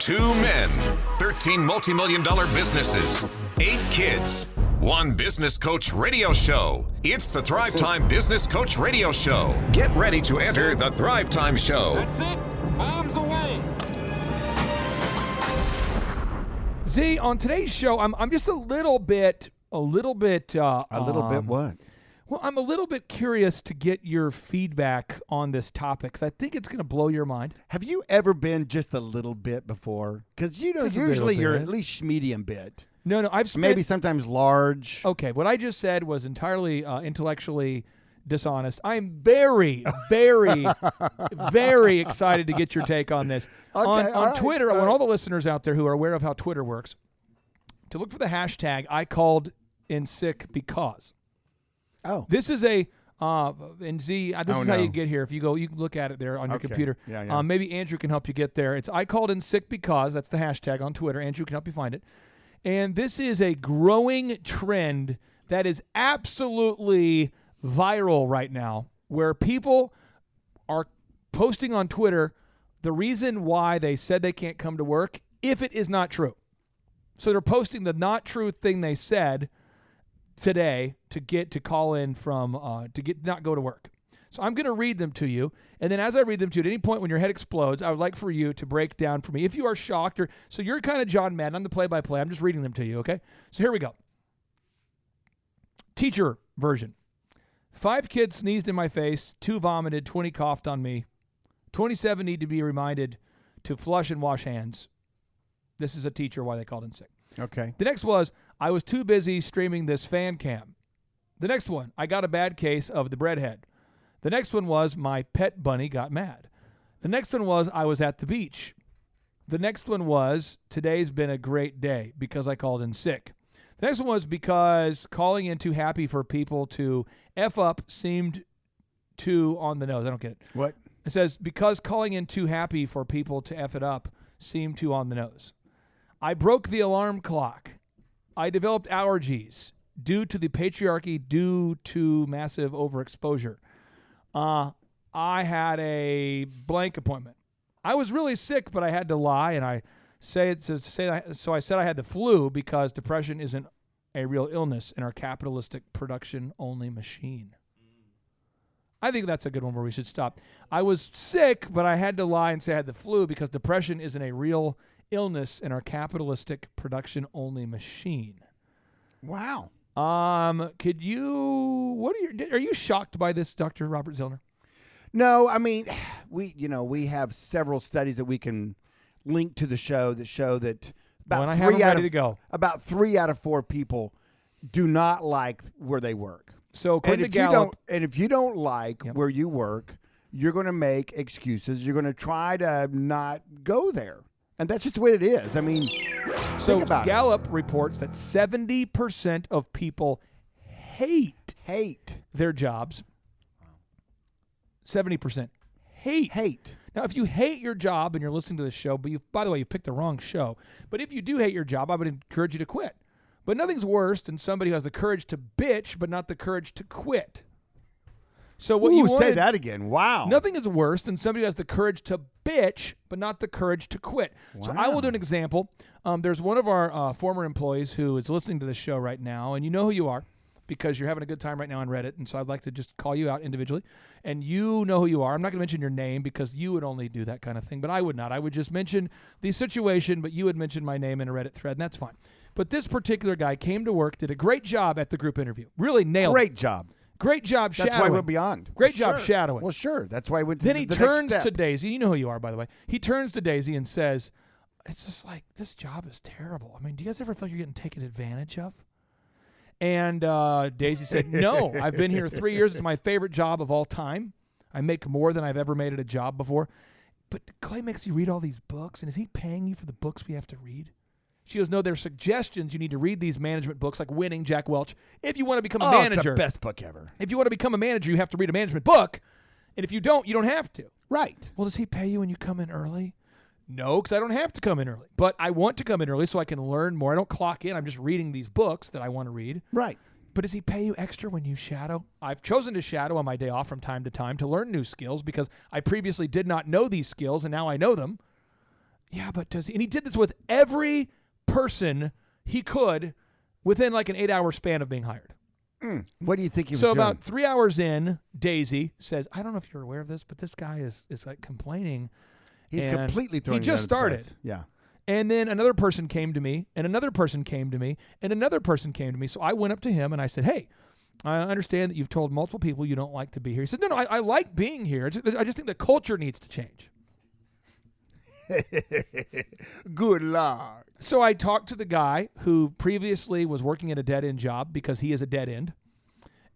2 men, 13 multi-million-dollar businesses, 8 kids, 1 business coach radio show. It's the Thrive Time Business Coach Radio Show. Get ready to enter the Thrive Time Show. That's it. Bombs away. Z, on today's show, I'm just a little bit. A little bit what? Well, I'm a little bit curious to get your feedback on this topic because I think it's going to blow your mind. Have you ever been just a little bit before? Because usually you're at least medium bit. No, I've spent, maybe sometimes large. Okay, what I just said was entirely intellectually dishonest. I'm very, very, very excited to get your take on this. Okay, on Twitter, I want all the listeners out there who are aware of how Twitter works to look for the hashtag I called in sick because. Oh. This is a and Z, this is how you get here. If you go, you can look at it there on your computer. Yeah. Maybe Andrew can help you get there. It's I called in sick because. That's the hashtag on Twitter. Andrew can help you find it. And this is a growing trend that is absolutely viral right now, where people are posting on Twitter the reason why they said they can't come to work if it is not true. So they're posting the not true thing they said today to get to call in from not go to work. So I'm going to read them to you, and then as I read them to you, at any point when your head explodes, I would like for you to break down for me if you are shocked or so you're kind of John Madden. I'm the play-by-play. I'm just reading them to you, okay? So here we go. Teacher version. 5 kids sneezed in my face, 2 vomited, 20 coughed on me. 27 need to be reminded to flush and wash hands. This is a teacher why they called in sick. Okay. The next was, I was too busy streaming this fan cam. The next one, I got a bad case of the breadhead. The next one was, my pet bunny got mad. The next one was, I was at the beach. The next one was, today's been a great day because I called in sick. The next one was because calling in too happy for people to F up seemed too on the nose. I don't get it. What? It says, because calling in too happy for people to F it up seemed too on the nose. I broke the alarm clock. I developed allergies due to the patriarchy, due to massive overexposure. I had a blank appointment. I was really sick, but I had to lie, and I say it so I said I had the flu because depression isn't a real illness in our capitalistic production-only machine. I think that's a good one where we should stop. I was sick, but I had to lie and say I had the flu because depression isn't a real illness in our capitalistic production-only machine. Wow. Are you shocked by this, Dr. Robert Zellner? No, I mean, we have several studies that we can link to the show that show that about 3 out of 4 people do not like where they work. So according to Gallup, if you don't like where you work, you're going to make excuses. You're going to try to not go there. And that's just the way it is. I mean, so Gallup reports that 70% of people hate their jobs. 70% hate. Now, if you hate your job and you're listening to this show, but by the way, you've picked the wrong show. But if you do hate your job, I would encourage you to quit. But nothing's worse than somebody who has the courage to bitch, but not the courage to quit. So what say that again. Wow. Nothing is worse than somebody who has the courage to bitch, but not the courage to quit. Wow. So I will do an example. There's one of our former employees who is listening to this show right now, and you know who you are because you're having a good time right now on Reddit, and so I'd like to just call you out individually, and you know who you are. I'm not going to mention your name because you would only do that kind of thing, but I would not. I would just mention the situation, but you would mention my name in a Reddit thread, and that's fine. But this particular guy came to work, did a great job at the group interview. Really nailed it. Great job. Great job shadowing. That's why we're beyond. Great job shadowing. Well, sure. That's why we went to then the he next turns step. to Daisy. You know who you are, by the way. He turns to Daisy and says, it's just like, this job is terrible. I mean, do you guys ever feel like you're getting taken advantage of? And Daisy said, no, I've been here 3 years. It's my favorite job of all time. I make more than I've ever made at a job before. But Clay makes you read all these books, and is he paying you for the books we have to read? She goes, no, there's suggestions. You need to read these management books like Winning, Jack Welch. If you want to become a manager. It's the best book ever. If you want to become a manager, you have to read a management book. And if you don't, you don't have to. Right. Well, does he pay you when you come in early? No, because I don't have to come in early. But I want to come in early so I can learn more. I don't clock in. I'm just reading these books that I want to read. Right. But does he pay you extra when you shadow? I've chosen to shadow on my day off from time to time to learn new skills because I previously did not know these skills, and now I know them. Yeah, but does he? And he did this with every person he could within like an 8-hour span of being hired. What do you think he was doing? So about 3 hours in, Daisy says, I don't know if you're aware of this, but this guy is like complaining. He's completely throwing. He just started. Yeah. And then another person came to me, and another person came to me, and another person came to me. So I went up to him and I said, hey, I understand that you've told multiple people you don't like to be here. He said, no, I like being here. I just think the culture needs to change. Good Lord. So I talked to the guy who previously was working at a dead-end job because he is a dead end.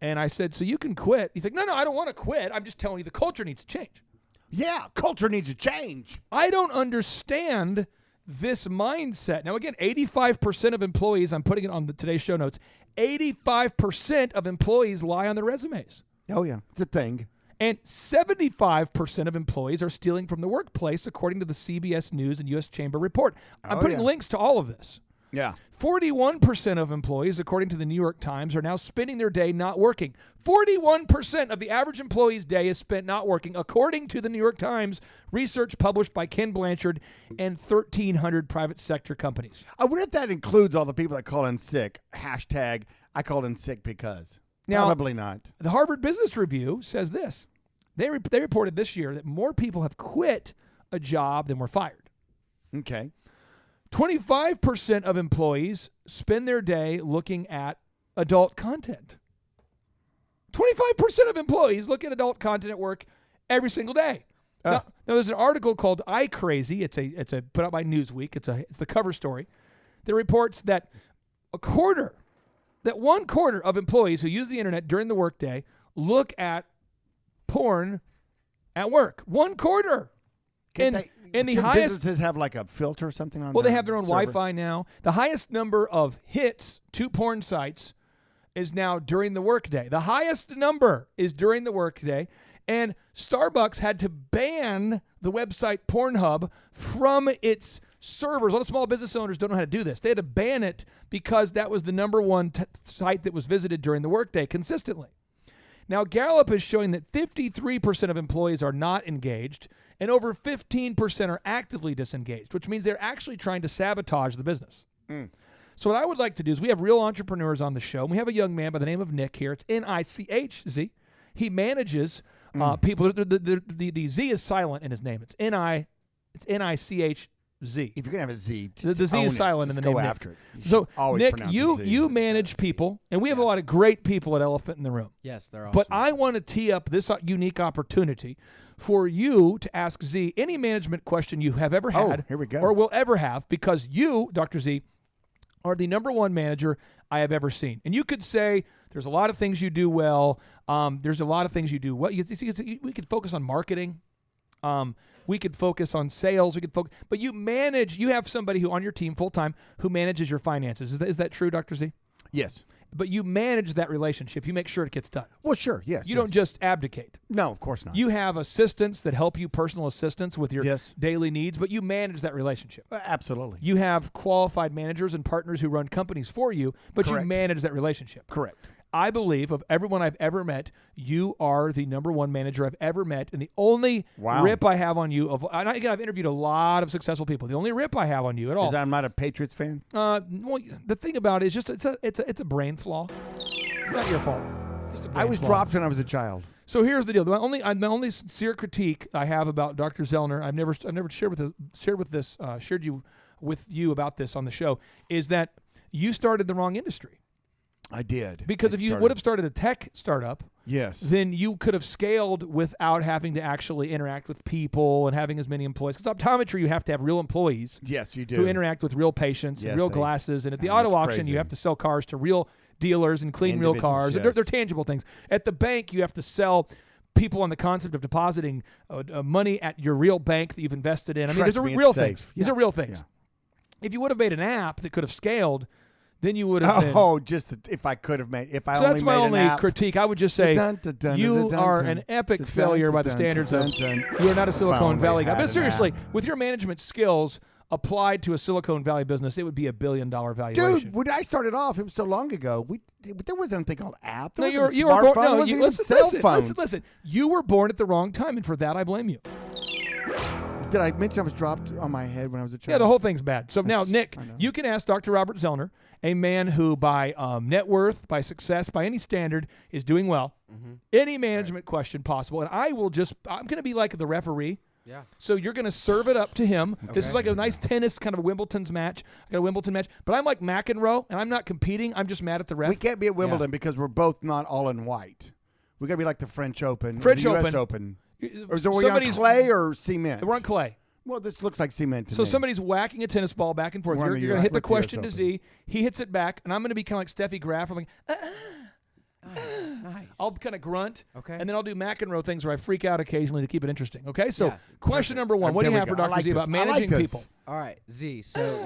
And I said, so you can quit. He's like, no, I don't want to quit. I'm just telling you the culture needs to change. Yeah, culture needs to change. I don't understand this mindset. Now, again, 85% of employees, I'm putting it on today's show notes, 85% of employees lie on their resumes. Oh, yeah. It's a thing. And 75% of employees are stealing from the workplace, according to the CBS News and U.S. Chamber report. I'm putting links to all of this. Yeah. 41% of employees, according to the New York Times, are now spending their day not working. 41% of the average employee's day is spent not working, according to the New York Times research published by Ken Blanchard and 1,300 private sector companies. I wonder if that includes all the people that call in sick. Hashtag, I called in sick because. Now, probably not. The Harvard Business Review says this. They reported this year that more people have quit a job than were fired. Okay. 25% of employees spend their day looking at adult content. 25% of employees look at adult content at work every single day. Now, there's an article called iCrazy. It's a put out by Newsweek. It's the cover story that reports that one quarter of employees who use the internet during the workday look at porn at work. 1 quarter. And the highest businesses have like a filter or something on. Well, they have their own Wi-Fi now. The highest number of hits to porn sites is now during the workday. The highest number is during the workday, and Starbucks had to ban the website Pornhub from its servers. A lot of small business owners don't know how to do this. They had to ban it because that was the number one site that was visited during the workday consistently. Now, Gallup is showing that 53% of employees are not engaged and over 15% are actively disengaged, which means they're actually trying to sabotage the business. So what I would like to do is we have real entrepreneurs on the show. And we have a young man by the name of Nick here. It's N-I-C-H-Z. He manages people. The Z is silent in his name. It's N-I-C-H-Z. If you're going to have a Z, the Z is silent in the name. Go Nick. after it. So, Nick, you manage people, and we have a lot of great people at Elephant in the Room. Yes, they're awesome. But I want to tee up this unique opportunity for you to ask Z any management question you have ever had here we go. or will ever have, because you, Dr. Z, are the number one manager I have ever seen. And you could say there's a lot of things you do well. There's a lot of things you do well. You see, we could focus on marketing. We could focus on sales. We could focus, but you have somebody who on your team full time who manages your finances. Is that true, Dr. Z? Yes. But you manage that relationship. You make sure it gets done. Well, sure. Yes. You don't just abdicate. No, of course not. You have assistants that help you, personal assistants with your daily needs, but you manage that relationship. Absolutely. You have qualified managers and partners who run companies for you, but you manage that relationship. Correct. I believe of everyone I've ever met, you are the number one manager I've ever met. And the only rip I have on you, and again, I've interviewed a lot of successful people. The only rip I have on you at all is that I'm not a Patriots fan? Well, the thing about it is just it's a brain flaw. It's not your fault. I was dropped when I was a child. So here's the deal. My only sincere critique I have about Dr. Zellner, I've never shared with you about this on the show, is that you started the wrong industry. I did. Because if you would have started a tech startup, then you could have scaled without having to actually interact with people and having as many employees. Because optometry, you have to have real employees. Yes, you do. Who interact with real patients and real glasses. And at the auto auction, you have to sell cars to real dealers and clean real cars. Yes. They're tangible things. At the bank, you have to sell people on the concept of depositing money at your real bank that you've invested in. I mean, these are real things. These are real things. If you would have made an app that could have scaled, then you would have been. If I could have made, if I so only that's my made only an app. critique. I would just say you are an epic failure by the standards of. You are not a Silicon Valley guy. But seriously, with your management skills applied to a Silicon Valley business, it would be $1 billion valuation. Dude, when I started off, it was so long ago. There wasn't anything called app. There no, wasn't you a were born. smartphone. No, There wasn't even cell phones. Listen. You were born at the wrong time, and for that, I blame you. Did I mention I was dropped on my head when I was a child? Yeah, the whole thing's bad. So now, Nick, you can ask Dr. Robert Zellner, a man who by net worth, by success, by any standard is doing well, any management question possible. And I'm going to be like the referee. Yeah. So you're going to serve it up to him. Okay. This is like a nice tennis kind of a Wimbledon's match. I got a Wimbledon match. But I'm like McEnroe, and I'm not competing. I'm just mad at the ref. We can't be at Wimbledon because we're both not all in white. We got to be like the French Open. French or the Open. US Open. Or is it on clay or cement? We're on clay. Well, this looks like cement to me. So somebody's whacking a tennis ball back and forth. You're going to hit the question to Z. He hits it back, and I'm going to be kind of like Steffi Graf. I'm like, Nice. I'll kind of grunt, okay, and then I'll do McEnroe things where I freak out occasionally to keep it interesting. Okay, so question number one: what do you have for Dr. Z about managing people? All right, Z. So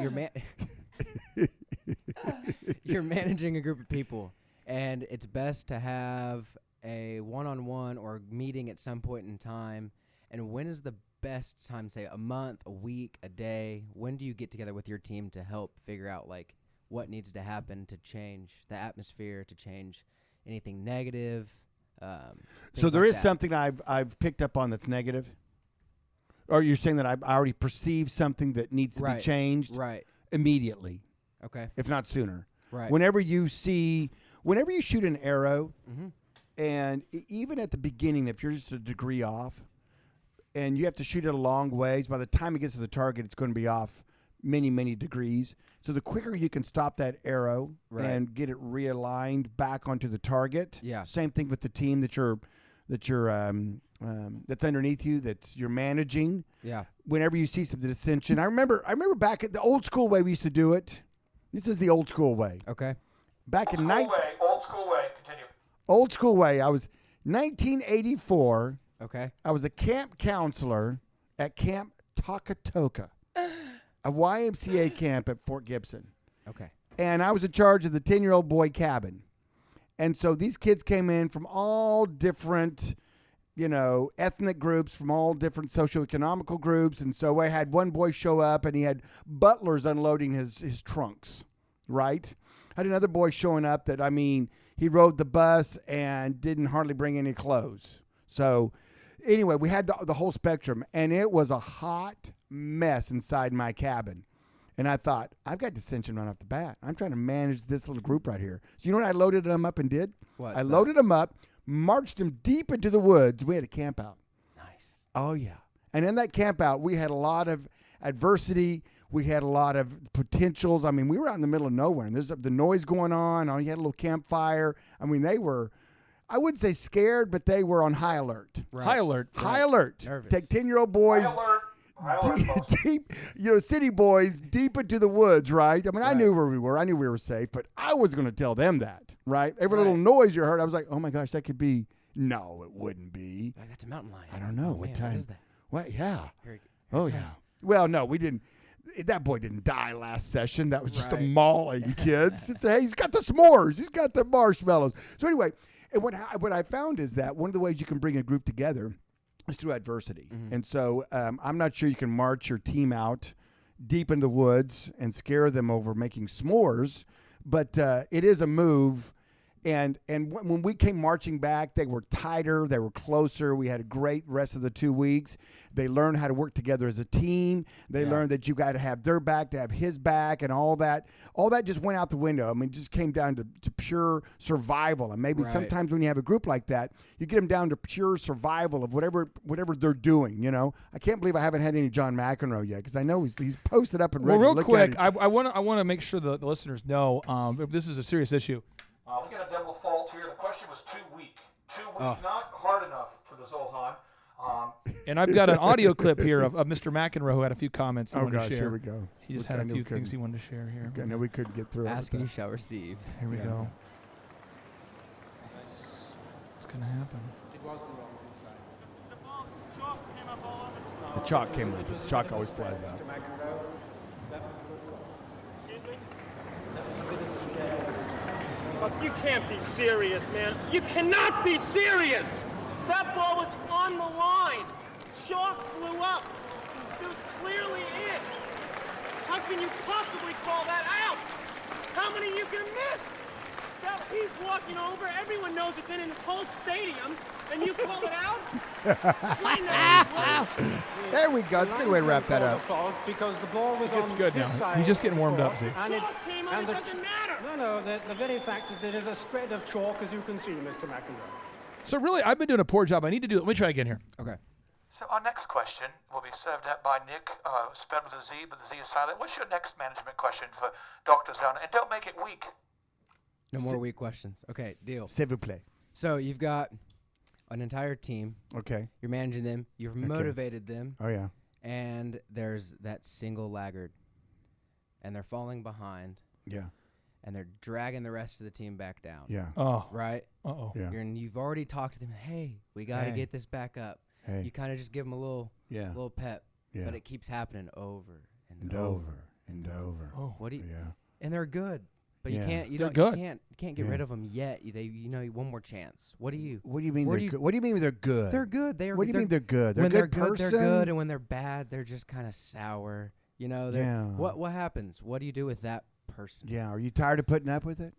you're managing a group of people, and it's best to have a one-on-one or meeting at some point in time. And when is the best time? Say a month, a week, a day. When do you get together with your team to help figure out like what needs to happen to change the atmosphere, to change anything negative? So there is something I've picked up on that's negative? Or you're saying that I already perceive something that needs to be changed immediately? Okay. If not sooner. Right. Whenever you shoot an arrow, and even at the beginning, if you're just a degree off, and you have to shoot it a long ways, by the time it gets to the target, it's going to be off many, many degrees. So the quicker you can stop that arrow and get it realigned back onto the target. Yeah. Same thing with the team that's underneath you, that you're managing. Yeah. Whenever you see some dissension, I remember back at the old school way we used to do it. This is the old school way. Okay. Back in Old school way. Continue. Old school way. I was 1984. Okay. I was a camp counselor at Camp Takatoka, a YMCA camp at Fort Gibson. Okay. And I was in charge of the 10-year-old boy cabin. And so these kids came in from all different, ethnic groups, from all different socioeconomical groups. And so I had one boy show up, and he had butlers unloading his trunks, right? I had another boy showing up that, he rode the bus and didn't hardly bring any clothes. So anyway, we had the whole spectrum, and it was a hot mess inside my cabin. And I thought, I've got dissension right off the bat. I'm trying to manage this little group right here. So you know what I loaded them up and did? What? I loaded them up, marched them deep into the woods. We had a camp out. Nice. Oh, yeah. And in that camp out, we had a lot of adversity. We had a lot of potentials. We were out in the middle of nowhere, and there's the noise going on. You had a little campfire. They were, I wouldn't say scared, but they were on high alert. Right. High alert. High alert. Nervous. Take 10-year-old boys. High alert, deep, city boys deep into the woods, right? I knew where we were. I knew we were safe, but I was going to tell them that, right? Every little noise you heard, I was like, oh my gosh, that could be. No, it wouldn't be. That's a mountain lion. I don't know. What time? What is that? What? Yeah. Here yeah. Well, no, we didn't. That boy didn't die last session. That was just a mauling, kids. Hey, he's got the s'mores. He's got the marshmallows. So anyway, and what I found is that one of the ways you can bring a group together is through adversity. And so I'm not sure you can march your team out deep in the woods and scare them over making s'mores, but it is a move. And when we came marching back, they were tighter, they were closer. We had a great rest of the 2 weeks. They learned how to work together as a team. They learned that you got to have their back to have his back, and all that. All that just went out the window. It just came down to pure survival. And maybe sometimes when you have a group like that, you get them down to pure survival of whatever they're doing. I can't believe I haven't had any John McEnroe yet, because I know he's posted up and ready. Well, real to look quick, at it. I want to make sure the listeners know this is a serious issue. We got a double fault here. The question was too weak. Not hard enough for the Zolhan. And I've got an audio clip here of Mr. McEnroe who had a few comments he wanted to share. Here we go. He just had a few things he wanted to share here. I know we couldn't get through it. Ask and you shall receive. Here we go. What's going to happen? The chalk came up. The chalk always flies out. You can't be serious, man. You cannot be serious! That ball was on the line. Chalk flew up. It was clearly in. How can you possibly call that out? How many you can miss? That he's walking over. Everyone knows it's in this whole stadium. And you call it out? There we go. It's a good way to wrap that up. Because the ball was It's on good this now. side He's just getting warmed of up, the see. court, Chalk came on, it doesn't matter. No, the very fact that there is a spread of chalk, as you can see, Mr. McEnroe. So really, I've been doing a poor job. I need to do it. Let me try again here. Okay. So our next question will be served up by Nick, spelled with a Z, but the Z is silent. What's your next management question for Dr. Zona? And don't make it weak. No more weak questions. Okay, deal. S'il vous plaît. So you've got an entire team. Okay. You're managing them. You've motivated them. Oh, yeah. And there's that single laggard. And they're falling behind. Yeah. And they're dragging the rest of the team back down. Yeah. Oh. Right? Uh-oh. Yeah. And you've already talked to them. Hey, we got to Hey. get this back up. Hey. You kind of just give them a little pep. Yeah. But it keeps happening over and And over. over and over. Oh. What do you? Yeah. And they're good. But Yeah. you can't. You They're don't. good. You can't get rid of them yet. One more chance. What do you? What do you mean Where they're do you- good? What do you mean they're good? They're good. They are. What do you mean they're good? They're when a they're good good, person? they're good, and when they're bad, they're just kind of sour. You know. Yeah. What happens? What do you do with that person? Yeah. Are you tired of putting up with it?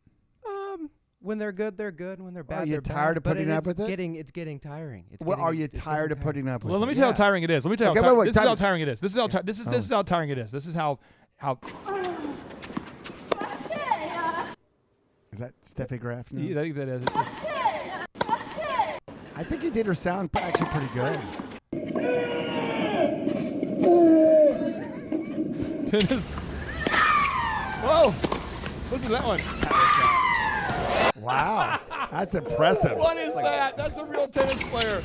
When they're good, they're good. When they're bad, Are you they're tired bad. of putting But up with it? It's getting tiring. Well, are you tired of putting up with Well, it? let me tell you how tiring it is. Let me tell you Okay, how wait, this is time how it. tiring it is. This is how this is how tiring it is. This is how Is that Steffi Graf now? I think that is. I think you did her sound actually pretty good. Tennis. Whoa! Listen to that one. Wow. That's impressive. What is that? That's a real tennis player.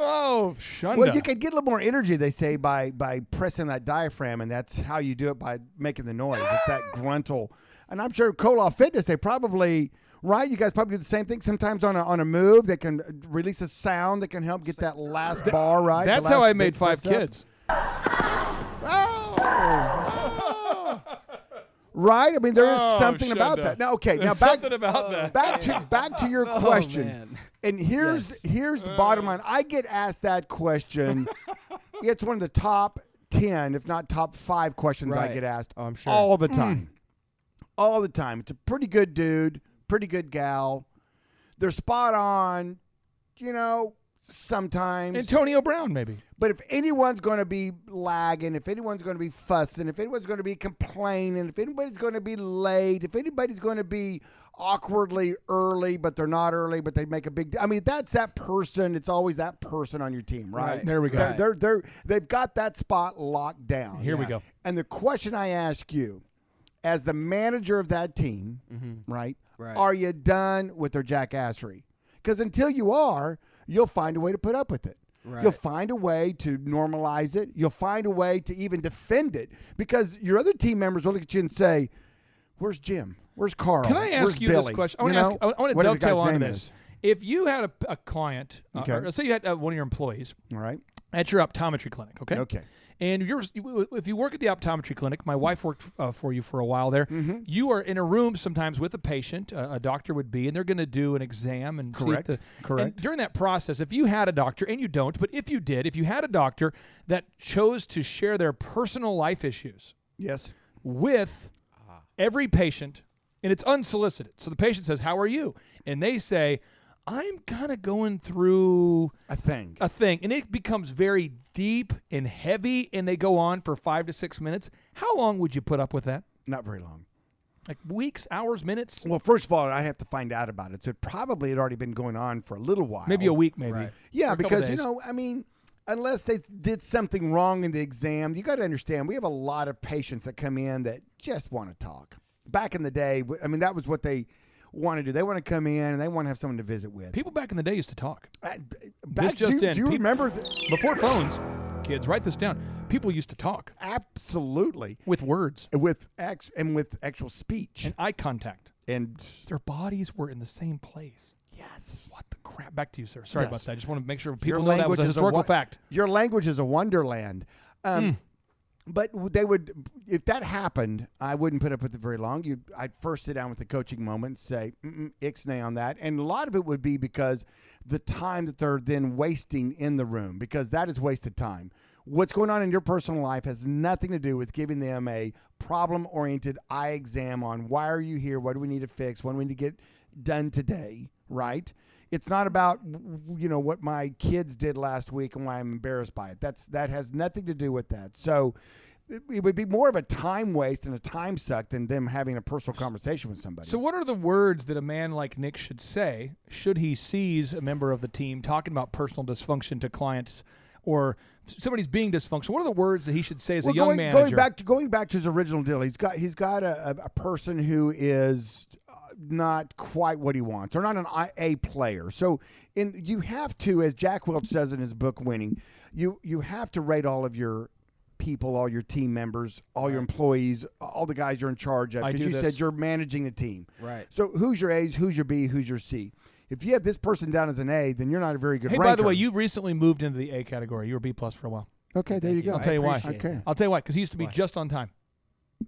Oh, Shunda. Well, you can get a little more energy, they say, by pressing that diaphragm, and that's how you do it, by making the noise. It's that gruntle. And I'm sure Colaw Fitness, they probably, right? You guys probably do the same thing. Sometimes on a move, they can release a sound that can help get that last bar right. That's how I made 5 kids. Right? I mean, there is something Shunda. about that. Now, okay. Now, There's something about that. Back to your question. Man. And here's the bottom line. I get asked that question. It's one of the top 10, if not top 5 questions I Right. get asked Oh, I'm sure. all the time. All the time. It's a pretty good dude, pretty good gal. They're spot on, sometimes. Antonio Brown, maybe. But if anyone's going to be lagging, if anyone's going to be fussing, if anyone's going to be complaining, if anybody's going to be late, if anybody's going to be awkwardly early, but they're not early, but they make a big deal. I mean, that's that person. It's always that person on your team, right? Right. There we go. They've got that spot locked down. Here we go. And the question I ask you, as the manager of that team, right? Right. Are you done with their jackassery? Because until you are, you'll find a way to put up with it. Right. You'll find a way to normalize it. You'll find a way to even defend it, because your other team members will look at you and say, "Where's Jim? Where's Carl? Can I ask Where's you Billy?" this question? I want to Whatever the dovetail guy's onto name this. is. If you had a client, Okay. or let's say you had one of your employees All right. at your optometry clinic, okay? Okay. And if you work at the optometry clinic, my wife worked for you for a while there. You are in a room sometimes with a patient, a doctor would be, and they're going to do an exam and Correct. see if Correct. And during that process, if you had a doctor, and you don't, but if you had a doctor that chose to share their personal life issues Yes. with every patient, and it's unsolicited. So the patient says, "How are you?" And they say, "I'm kind of going through A thing. and it becomes very deep and heavy, and they go on for 5 to 6 minutes. How long would you put up with that? Not very long. Like weeks, hours, minutes? Well, first of all, I have to find out about it. So it probably had already been going on for a little while. Maybe a week, maybe. Right. Yeah, Or a couple because, days. I mean, unless they did something wrong in the exam, you got to understand, we have a lot of patients that come in that just want to talk. Back in the day, I mean, that was what they want to do. They want to come in and they want to have someone to visit with. People back in the day used to talk. Back, just do in. you People- remember? Before phones, kids, write this down. People used to talk Absolutely. with words With actual speech. and eye contact. And Their bodies were in the same place. yes. What the crap? Back to you, sir. Sorry Yes. about that. I just want to make sure Your people know that was a language is historical wo- fact. Your language is a wonderland. But they would, if that happened, I wouldn't put up with it very long. I'd first sit down with the coaching moment, say, ixnay on that. And a lot of it would be because the time that they're then wasting in the room, because that is wasted time. What's going on in your personal life has nothing to do with giving them a problem-oriented eye exam on why are you here, what do we need to fix, what do we need to get done today, right? It's not about, what my kids did last week and why I'm embarrassed by it. That has nothing to do with that. So it would be more of a time waste and a time suck than them having a personal conversation with somebody. So what are the words that a man like Nick should say should he sees a member of the team talking about personal dysfunction to clients or somebody's being dysfunctional? What are the words that he should say as a young manager? Going back to his original deal, he's got a person who is not quite what he wants, or not an A player. So you have to, as Jack Welch says in his book Winning, you have to rate all of your people, all your team members, all your employees, all the guys you're in charge of, because you said you're managing a team. Right. So who's your A's, who's your B, who's your C? If you have this person down as an A, then you're not a very good ranker. By the way, you've recently moved into the A category. You were B+ for a while. Okay, there you go. I'll tell you why. Okay. I'll tell you why, because he used to be just on time.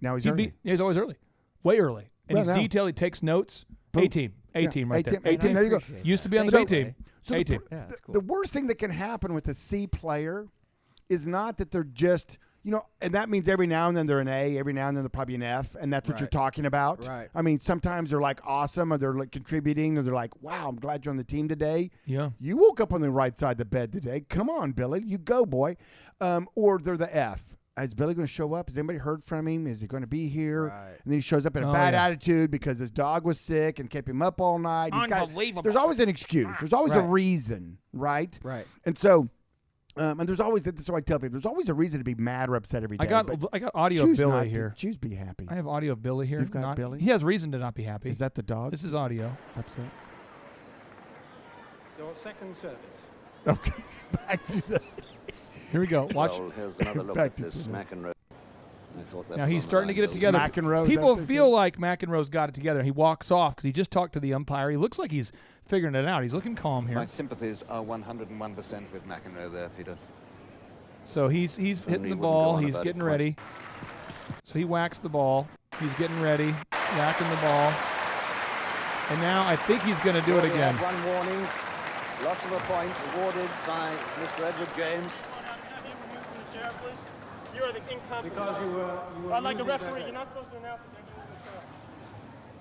Now he's early. He's always early. Way early. And he's detailed. He takes notes. Boom. A-team right there. A-team, there you go. Used to be on the B team. So A-team. The worst thing that can happen with a C player is not that they're just, and that means every now and then they're an A, every now and then they're probably an F, and that's what you're talking about. Right. I mean, sometimes they're like awesome, or they're like contributing, or they're like, wow, I'm glad you're on the team today. Yeah. You woke up on the right side of the bed today. Come on, Billy. You go, boy. Or they're the F. Is Billy going to show up? Has anybody heard from him? Is he going to be here? Right. And then he shows up in a bad attitude because his dog was sick and kept him up all night. Unbelievable. There's always an excuse. There's always a reason, right? Right. And so, and there's always, this is what I tell people, there's always a reason to be mad or upset every day. I got audio of Billy here. Choose be happy. I have audio of Billy here. You've got Billy? He has reason to not be happy. Is that the dog? This is audio. Upset? Your second service. Okay. Back to the... Here we go. Watch. Well, here's another look at this McEnroe. Now he's starting to get it together. McEnroe, people feel like McEnroe's got it together. He walks off because he just talked to the umpire. He looks like he's figuring it out. He's looking calm here. My sympathies are 101% with McEnroe there, Peter. So he's hitting the ball. He's getting ready. So he whacks the ball. He's getting ready, whacking the ball. And now I think he's going to do it again. One warning, loss of a point awarded by Mr. Edward James. You are the incompetent. Because you were like a losing referee, that- you're not supposed to announce it.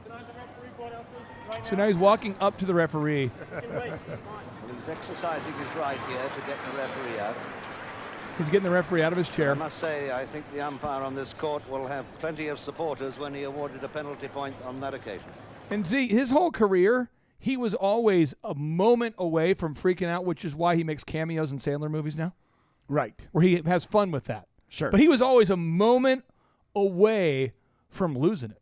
Can I have the referee brought out, please? Right So now he's walking up to the referee. now? Can wait. Fine. Well, he's exercising his right here to get the referee out. He's getting the referee out of his I chair. must say, I think the umpire on this court will have plenty of supporters when he awarded a penalty point on that occasion. And see, his whole career, he was always a moment away from freaking out, which is why he makes cameos in Sandler movies now. Right. Where he has fun with that. Sure. But he was always a moment away from losing it.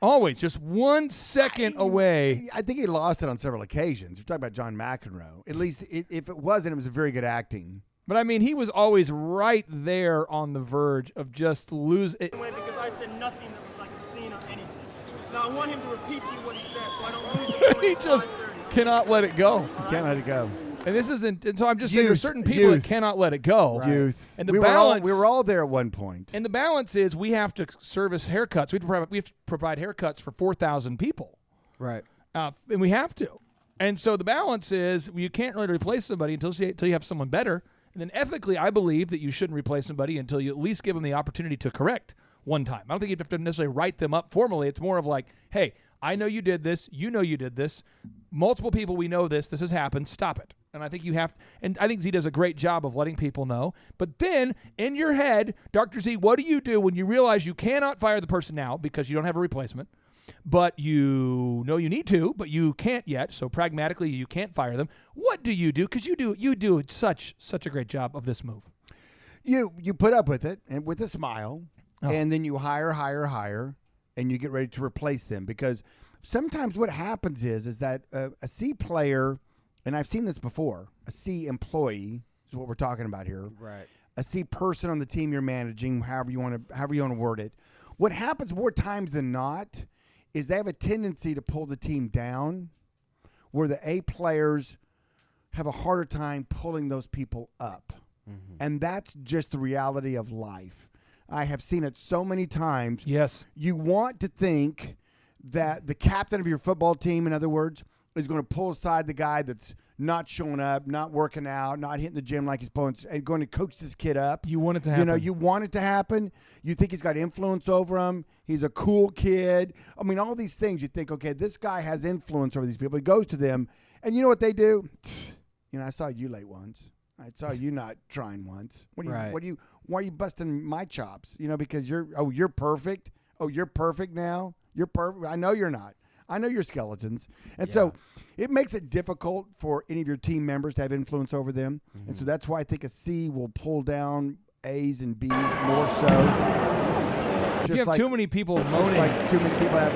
Always. Just 1 second away. I think he lost it on several occasions. You're talking about John McEnroe. At least if it wasn't, it was a very good acting. But, I mean, he was always right there on the verge of just losing it. Because I said nothing that was like obscene or anything. Now, I want him to repeat to you what he said so I don't lose it. He just cannot let it go. You can't let it go. And this isn't, and so I'm just saying there's certain people that cannot let it go. Right. Youth. And the we balance. we were all there at one point. And the balance is we have to service haircuts. We have to provide haircuts for 4,000 people. Right. And we have to. And so the balance is you can't really replace somebody until you have someone better. And then ethically, I believe that you shouldn't replace somebody until you at least give them the opportunity to correct one time. I don't think you have to necessarily write them up formally. It's more of like, hey, I know you did this. You know you did this. Multiple people, we know this. This has happened. Stop it. And I think you have, and I think Z does a great job of letting people know. But then in your head, Dr. Z, what do you do when you realize you cannot fire the person now because you don't have a replacement, but you know you need to, but you can't yet. So pragmatically, you can't fire them. What do you do? Because you do such a great job of this move. You put up with it and with a smile, and then you hire, and you get ready to replace them. Because sometimes what happens is that a C player, and I've seen this before, a C employee is what we're talking about here. Right. A C person on the team you're managing, however you want to word it. What happens more times than not is they have a tendency to pull the team down, where the A players have a harder time pulling those people up. Mm-hmm. And that's just the reality of life. I have seen it so many times. Yes. You want to think that the captain of your football team, in other words, is going to pull aside the guy that's not showing up, not working out, not hitting the gym like he's supposed to, and going to coach this kid up. You want it to happen. You know, you want it to happen. You think he's got influence over him. He's a cool kid. I mean, all these things. You think, okay, this guy has influence over these people. He goes to them, and you know what they do? You know, I saw you late once. I saw you not trying once. Why are you busting my chops? You know, because you're perfect. Oh, you're perfect now. You're perfect. I know you're not. I know you're skeletons. And so it makes it difficult for any of your team members to have influence over them. Mm-hmm. And so that's why I think a C will pull down A's and B's more so. If you have too many people moaning. Just like too many people have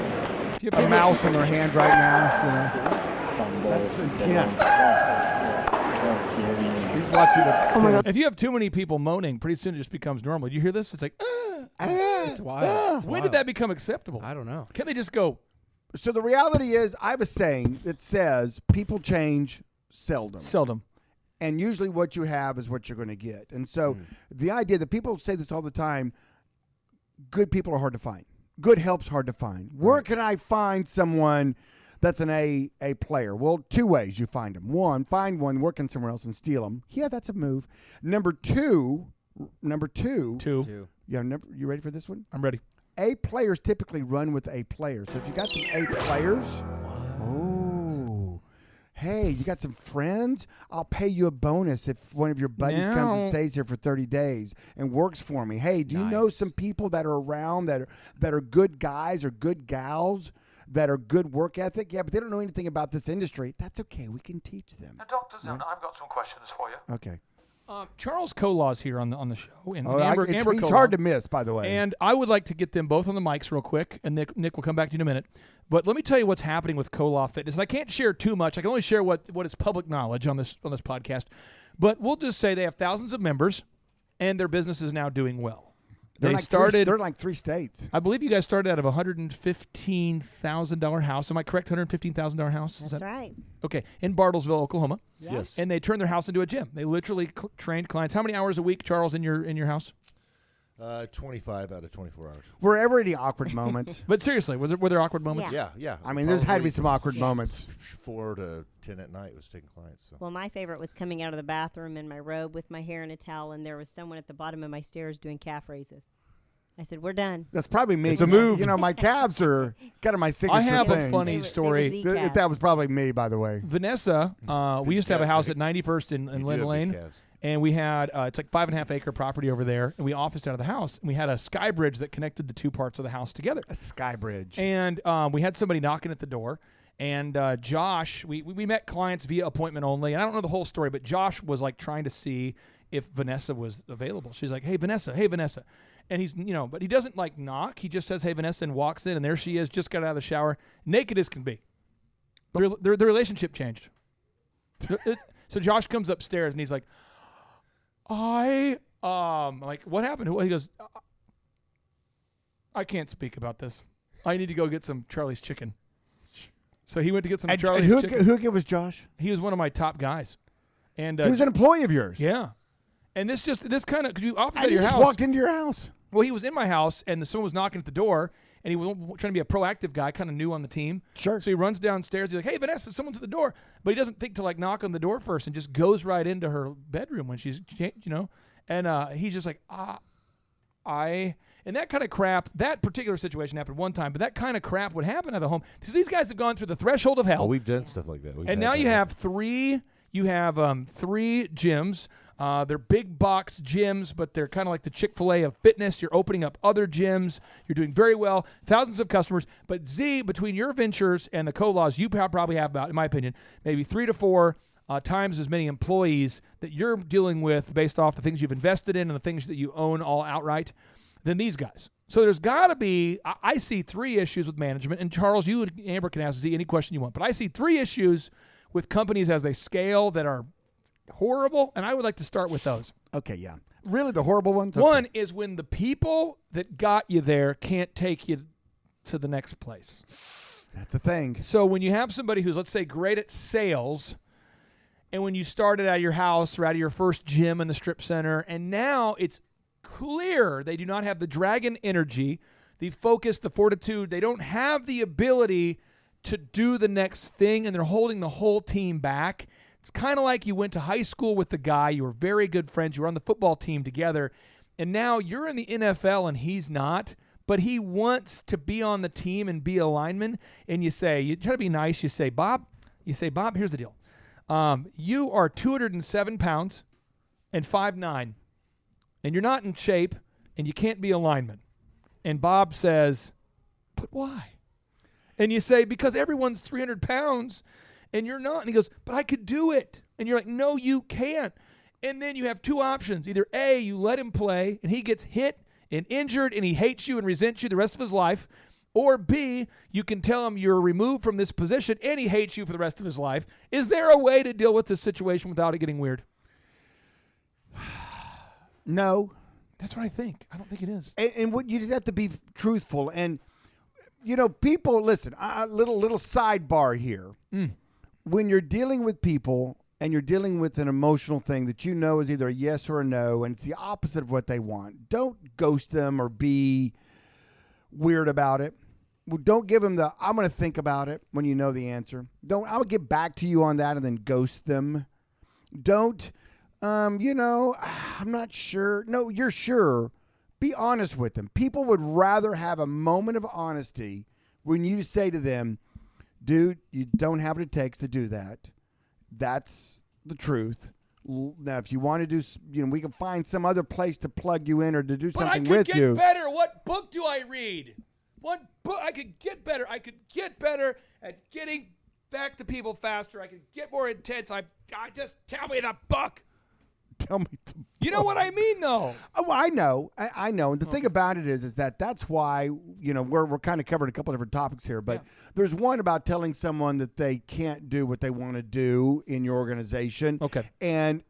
a mouse in their hand right now. You know, that's intense. He's watching it. If you have too many people moaning, pretty soon it just becomes normal. You hear this? It's like, it's wild. When did that become acceptable? I don't know. Can't they just go? So the reality is, I have a saying that says people change seldom. Seldom. And usually what you have is what you're going to get. And so the idea that people say this all the time, good people are hard to find. Good help's hard to find. Where can I find someone that's an A player? Well, two ways you find them. One, find one working somewhere else and steal them. Yeah, that's a move. Number two. Yeah, you ready for this one? I'm ready. A players typically run with A players. So if you got some A players, hey, you got some friends? I'll pay you a bonus if one of your buddies comes and stays here for 30 days and works for me. Hey, do you know some people that are around that are good guys or good gals that are good work ethic? Yeah, but they don't know anything about this industry. That's okay. We can teach them. Now, Dr. Zone, I've got some questions for you. Okay. Charles Colaw's here on the show. And Amber he's Colaw. hard to miss, by the way. And I would like to get them both on the mics real quick, and Nick will come back to you in a minute. But let me tell you what's happening with Colaw Fitness. And I can't share too much. I can only share what is public knowledge on this podcast. But we'll just say they have thousands of members, and their business is now doing well. They're like 3 states. I believe you guys started out of a $115,000 house. Am I correct? $115,000 house? That's right. Okay. In Bartlesville, Oklahoma. Yes. And they turned their house into a gym. They literally trained clients. How many hours a week, Charles, in your house? 25 out of 24 hours. Were ever any awkward moments? But seriously, were there awkward moments? Yeah. I mean, there's had to be some awkward moments. 4 to 10 at night was taking clients. So. Well, my favorite was coming out of the bathroom in my robe with my hair in a towel, and there was someone at the bottom of my stairs doing calf raises. I said, we're done. That's probably me. It's a move. You know, my calves are kind of my signature thing. I have a funny story. That was probably me, by the way. Vanessa, we used to have a house at 91st in Lynn Lane. And we had, it's like 5.5 acre property over there. And we officed out of the house. And we had a sky bridge that connected the two parts of the house together. A sky bridge. And we had somebody knocking at the door. And Josh, we met clients via appointment only. And I don't know the whole story, but Josh was like trying to see if Vanessa was available. She's like, hey, Vanessa. And he's, but he doesn't like knock. He just says, hey, Vanessa, and walks in. And there she is, just got out of the shower, naked as can be. The relationship changed. So Josh comes upstairs and he's like, like, what happened? He goes, I can't speak about this. I need to go get some Charlie's chicken. So he went to get some Charlie's chicken. Who was Josh? He was one of my top guys. And he was an employee of yours. Yeah. And this kind of, because you office at your house. He just walked into your house. Well, he was in my house, and someone was knocking at the door, and he was trying to be a proactive guy, kind of new on the team. Sure. So he runs downstairs. He's like, hey, Vanessa, someone's at the door. But he doesn't think to, like, knock on the door first and just goes right into her bedroom when she's, And he's just like, And that kind of crap, that particular situation happened one time, but that kind of crap would happen at the home. Because these guys have gone through the threshold of hell. Oh, we've done stuff like that. And now you have three gyms. They're big box gyms, but they're kind of like the Chick-fil-A of fitness. You're opening up other gyms. You're doing very well. Thousands of customers. But Z, between your ventures and the Colaws, you probably have about, in my opinion, maybe 3 to 4 times as many employees that you're dealing with based off the things you've invested in and the things that you own all outright than these guys. So there's got to be, I see 3 issues with management. And Charles, you and Amber can ask Z any question you want. But I see 3 issues with companies as they scale that are horrible, and I would like to start with those. Okay, yeah. Really, the horrible ones? One is when the people that got you there can't take you to the next place. That's the thing. So when you have somebody who's, let's say, great at sales, and when you started out of your house or out of your first gym in the strip center, and now it's clear they do not have the dragon energy, the focus, the fortitude. They don't have the ability to do the next thing, and they're holding the whole team back. It's kind of like you went to high school with the guy. You were very good friends. You were on the football team together. And now you're in the NFL and he's not. But he wants to be on the team and be a lineman. And you try to be nice. You say, Bob, here's the deal. You are 207 pounds and 5'9", and you're not in shape, and you can't be a lineman. And Bob says, but why? And you say, because everyone's 300 pounds, and you're not. And he goes, but I could do it. And you're like, no, you can't. And then you have two options. Either A, you let him play, and he gets hit and injured, and he hates you and resents you the rest of his life. Or B, you can tell him you're removed from this position, and he hates you for the rest of his life. Is there a way to deal with this situation without it getting weird? No. That's what I think. I don't think it is. And what you just have to be truthful. And, people, listen, a little sidebar here. When you're dealing with people and you're dealing with an emotional thing that is either a yes or a no, and it's the opposite of what they want, don't ghost them or be weird about it. Don't give them I'm going to think about it when you know the answer. I'll get back to you on that and then ghost them. Don't, I'm not sure. No, you're sure. Be honest with them. People would rather have a moment of honesty when you say to them, dude, you don't have what it takes to do that. That's the truth. Now, if you want to do, we can find some other place to plug you in or to do something with you. But I could get better. What book do I read? What book? I could get better. I could get better at getting back to people faster. I could get more intense. Just tell me the book. Tell me the book. You know what I mean, though. Oh, I know. I know. And the thing about it is that's why, we're kind of covering a couple different topics here. But there's one about telling someone that they can't do what they want to do in your organization. Okay. And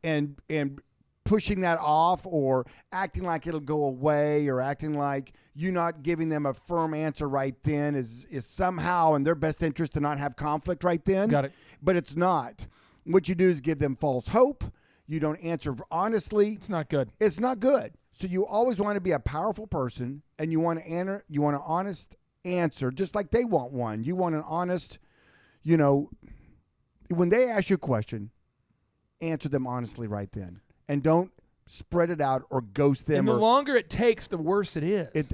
pushing that off or acting like it'll go away or acting like you not giving them a firm answer right then is somehow in their best interest to not have conflict right then. Got it. But it's not. What you do is give them false hope. You don't answer honestly. It's not good. It's not good. So you always want to be a powerful person, and you want an honest answer, just like they want one. You want an honest, when they ask you a question, answer them honestly right then, and don't spread it out or ghost them. And the longer it takes, the worse it is.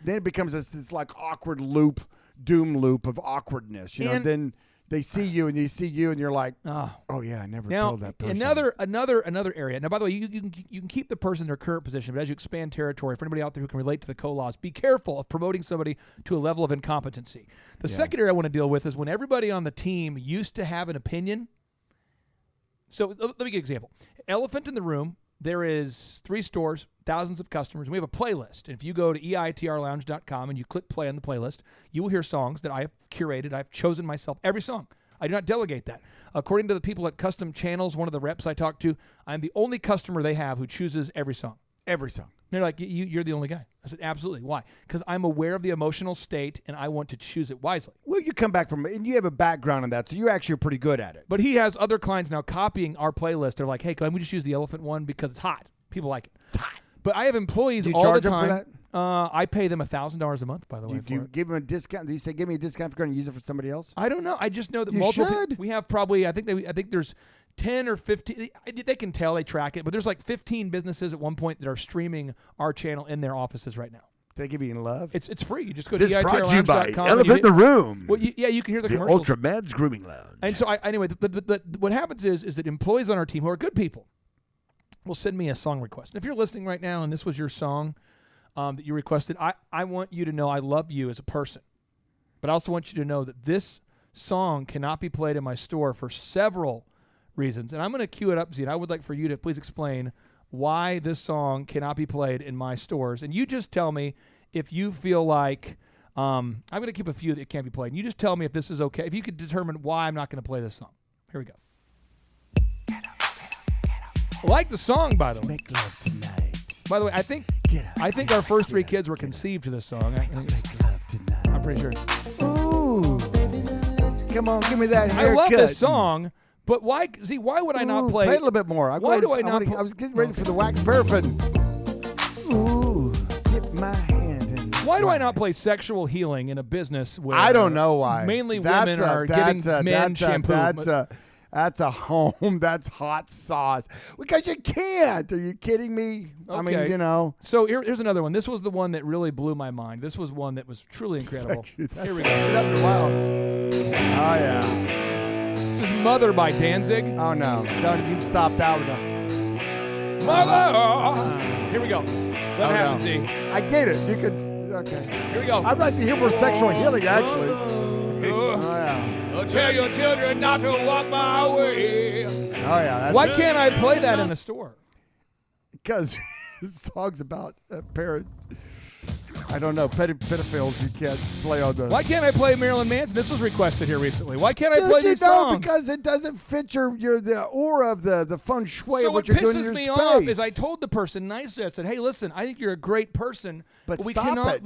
Then it becomes this like awkward loop, doom loop of awkwardness. Then they see you and you're like, oh yeah, I never told that person. Another area. Now, by the way, you can keep the person in their current position, but as you expand territory, for anybody out there who can relate to the Colaws, be careful of promoting somebody to a level of incompetency. The second area I want to deal with is when everybody on the team used to have an opinion. So let me give you an example. Elephant in the room. There is 3 stores, thousands of customers, and we have a playlist. And if you go to eitrlounge.com and you click play on the playlist, you will hear songs that I have curated. I've chosen myself every song. I do not delegate that. According to the people at Custom Channels, one of the reps I talked to, I'm the only customer they have who chooses every song. Every song. They're like, you're the only guy. I said, absolutely. Why? Because I'm aware of the emotional state, and I want to choose it wisely. Well, you come back from it, and you have a background in that, so you're actually pretty good at it. But he has other clients now copying our playlist. They're like, hey, can we just use the elephant one because it's hot? People like it. It's hot. But I have employees all the time. Do you charge them for that? I pay them $1,000 a month, by the way. Do you give them a discount? Do you say, give me a discount if you're going to use it for somebody else? I don't know. I just know that you multiple should. We have probably, I think there's 10 or 15. They can tell, they track it, but there's like 15 businesses at one point that are streaming our channel in their offices right now. They give you love? It's free. You just go to this brought to you by eitrlounge.com. Elephant in the Room. Well, you can hear the commercials. Ultra Men's Grooming Lounge. And so, anyway, but what happens is that employees on our team who are good people will send me a song request. And if you're listening right now and this was your song that you requested, I want you to know I love you as a person. But I also want you to know that this song cannot be played in my store for several reasons. And I'm going to cue it up, Z, and I would like for you to please explain why this song cannot be played in my stores. And you just tell me if you feel like I'm going to keep a few that can't be played. And you just tell me if this is okay, if you could determine why I'm not going to play this song. Here we go. I like the song, by the way. Make love tonight. By the way, I think our first 3 kids were conceived to this song. Make love tonight. I'm pretty sure. Ooh. Come on, give me that haircut. I love this song, but why? See, why would I not play? Play a little bit more. Why do I not? I was getting ready for the wax paraffin. Ooh, dip my hand in. Why do I not play Sexual Healing in a business where I don't know why. Mainly women are giving men shampoo? That's a home. That's hot sauce. Because you can't. Are you kidding me? Okay. I mean, you know. So here's another one. This was the one that really blew my mind. This was one that was truly incredible. Here we go. Wow. Oh, yeah. This is Mother by Danzig. Oh, no. No, you can stop that one. Mother! Here we go. Let it happen, Z. I get it. You could. Okay. Here we go. I'd like to hear more sexual healing, actually. Oh, yeah. Tell your children not to walk my way. Oh, yeah. Why can't I play that in a store? Because the song's about a parent. I don't know, pedophiles you can't play on the... Why can't I play Marilyn Manson? This was requested here recently. Why can't I play these songs? Because it doesn't fit the aura of the feng shui of what you're doing in your space. So what pisses me off is I told the person nicely, I said, hey, listen, I think you're a great person, but we're not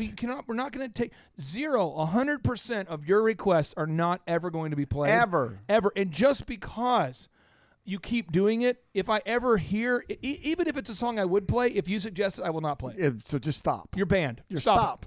going to take 100% of your requests are not ever going to be played. Ever. And just because you keep doing it, if I ever hear, even if it's a song I would play, if you suggest it, I will not play it. So just stop. You're banned. Stop.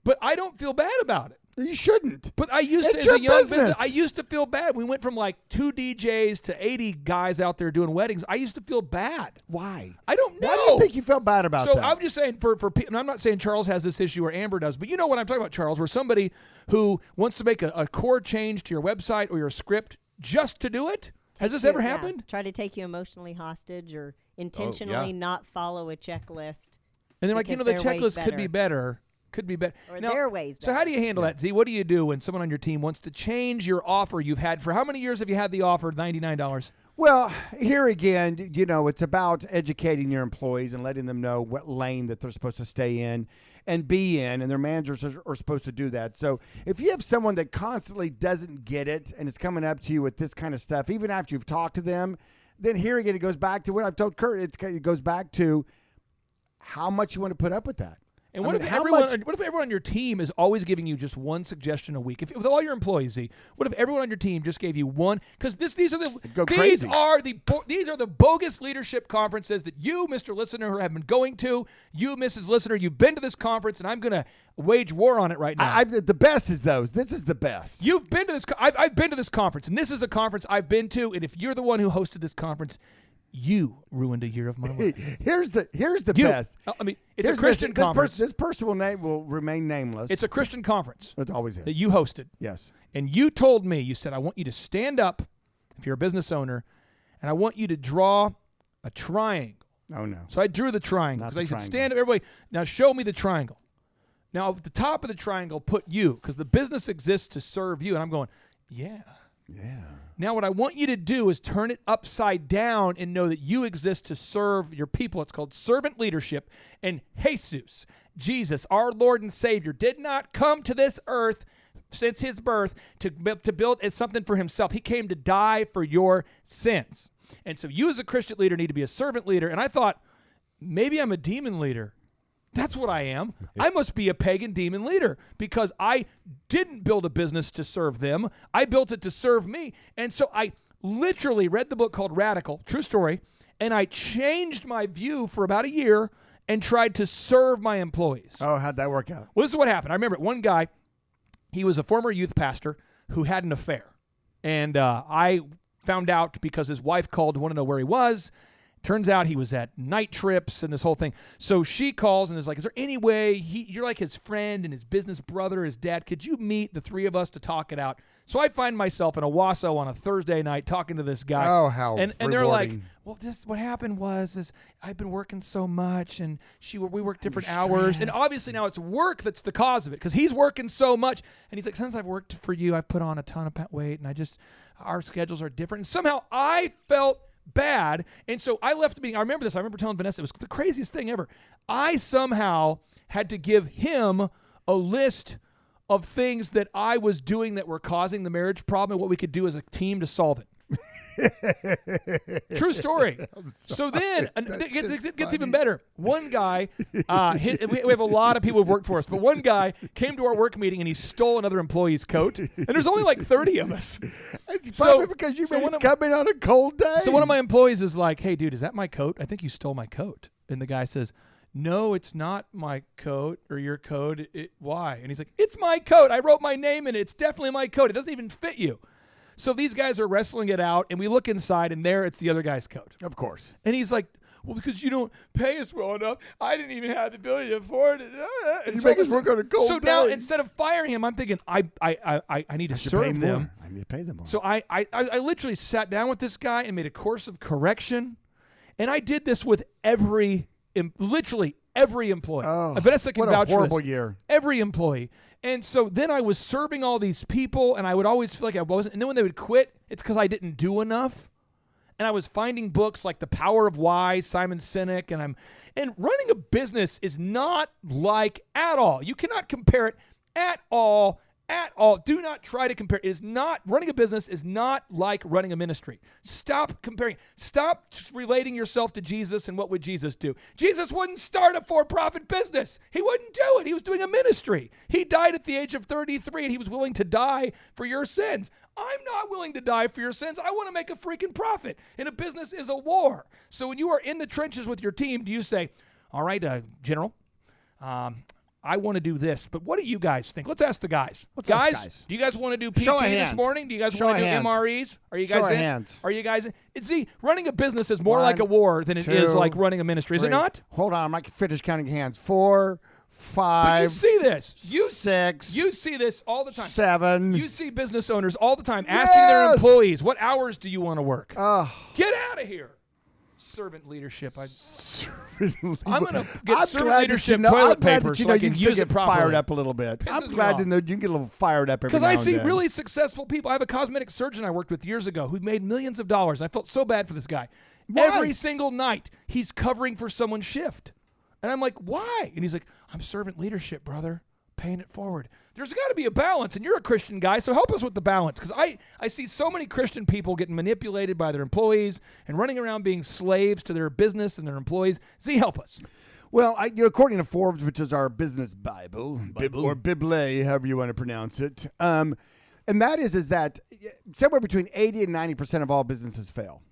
But I don't feel bad about it. You shouldn't. But I used to, as a young business, I used to feel bad. We went from like 2 DJs to 80 guys out there doing weddings. I used to feel bad. Why? I don't know. Why do you think you felt bad about that? So I'm just saying, for and I'm not saying Charles has this issue or Amber does, but you know what I'm talking about, Charles, where somebody who wants to make a core change to your website or your script just to do it. Has this ever happened? Try to take you emotionally hostage or intentionally not follow a checklist. And then, like, you know, the checklist could be better. Could be better. Or their ways better. So how do you handle that, Z? What do you do when someone on your team wants to change your offer you've had? For how many years have you had the offer, $99? Well, here again, you know, it's about educating your employees and letting them know what lane that they're supposed to stay in and be in, and their managers are supposed to do that. So if you have someone that constantly doesn't get it and is coming up to you with this kind of stuff, even after you've talked to them, then here again, it goes back to what I've told Kurt. It goes back to how much you want to put up with that. And what if everyone on your team is always giving you just one suggestion a week? If with all your employees, Z, what if everyone on your team just gave you one? Because these are the bogus leadership conferences that you, Mr. Listener, have been going to. You, Mrs. Listener, you've been to this conference, and I'm going to wage war on it right now. The best is those. This is the best. You've been to this. I've been to this conference, and this is a conference I've been to. And if you're the one who hosted this conference, you ruined a year of my life. Here's the best. I mean, it's a Christian conference. This person will remain nameless. It's a Christian conference. It always is. That you hosted. Yes. And you told me, you said, I want you to stand up if you're a business owner, and I want you to draw a triangle. Oh, no. So I drew the triangle. Because I said, stand up, everybody. Now show me the triangle. Now, at the top of the triangle, put you, because the business exists to serve you. And I'm going, yeah. Yeah. Now, what I want you to do is turn it upside down and know that you exist to serve your people. It's called servant leadership. And Jesus, Jesus, our Lord and Savior, did not come to this earth since his birth to build something for himself. He came to die for your sins. And so you as a Christian leader need to be a servant leader. And I thought, maybe I'm a demon leader. That's what I am. I must be a pagan demon leader because I didn't build a business to serve them. I built it to serve me. And so I literally read the book called Radical, true story, and I changed my view for about a year and tried to serve my employees. Oh, how'd that work out? Well, this is what happened. I remember one guy, he was a former youth pastor who had an affair. And I found out because his wife called to want to know where he was. Turns out he was at night trips and this whole thing. So she calls and is like, is there any way you're like his friend and his business brother, his dad, could you meet the three of us to talk it out? So I find myself in Owasso on a Thursday night talking to this guy. Oh, how And they're like, well, this what happened was I've been working so much and we work different hours. And obviously now it's work that's the cause of it because he's working so much. And he's like, since I've worked for you, I've put on a ton of weight and our schedules are different. And somehow I felt bad. And so I left the meeting. I remember this. I remember telling Vanessa, it was the craziest thing ever. I somehow had to give him a list of things that I was doing that were causing the marriage problem and what we could do as a team to solve it. True story. So then it gets even better. One guy, we have a lot of people who've worked for us, but one guy came to our work meeting and he stole another employee's coat. And there's only like 30 of us. It's probably because you made him come in on a cold day. So one of my employees is like, hey, dude, is that my coat? I think you stole my coat. And the guy says, no, it's not my coat or your coat. Why? And he's like, it's my coat. I wrote my name in it. It's definitely my coat. It doesn't even fit you. So these guys are wrestling it out, and we look inside, and there it's the other guy's coat. Of course. And he's like, well, because you don't pay us well enough, I didn't even have the ability to afford it. And you make us work on a cold day. Now, instead of firing him, I'm thinking, I need to serve them. I need to pay them more. So I literally sat down with this guy and made a course of correction. And I did this with literally every employee. Oh, Vanessa can vouch for this. What a horrible year. Every employee. And so then I was serving all these people, and I would always feel like I wasn't. And then when they would quit, it's because I didn't do enough. And I was finding books like The Power of Why, Simon Sinek, and running a business is not like at all. You cannot compare it at all. At all. Do not try to compare. It is not, running a business is not like running a ministry. Stop comparing. Stop relating yourself to Jesus and what would Jesus do. Jesus wouldn't start a for-profit business. He wouldn't do it. He was doing a ministry. He died at the age of 33, and he was willing to die for your sins. I'm not willing to die for your sins. I want to make a freaking profit. And a business is a war. So when you are in the trenches with your team, do you say, all right, General, I want to do this, but what do you guys think? Let's ask the guys. Guys, do you guys want to do PT this morning? Do you guys want to do MREs? Are you guys in? Are you guys in? See, running a business is more like a war than it is like running a ministry. Is it not? Hold on, I might finish counting hands. 4, 5. But you see this. 6. You see this all the time. 7. You see business owners all the time asking their employees, what hours do you want to work? Get out of here. Servant leadership. I'm going to get servant leadership toilet paper so I can use it properly. Fired up a little bit. I'm glad to know you can get a little fired up every now and then. Because I see really successful people. I have a cosmetic surgeon I worked with years ago who made millions of dollars. I felt so bad for this guy. Why? Every single night, he's covering for someone's shift. And I'm like, why? And he's like, I'm servant leadership, brother. Paying it forward. There's got to be a balance, and you're a Christian guy, so help us with the balance. Because I see so many Christian people getting manipulated by their employees and running around being slaves to their business and their employees. Z, help us. Well, according to Forbes, which is our business Bible. Or Bible, however you want to pronounce it, and that is that somewhere between 80 and 90% of all businesses fail.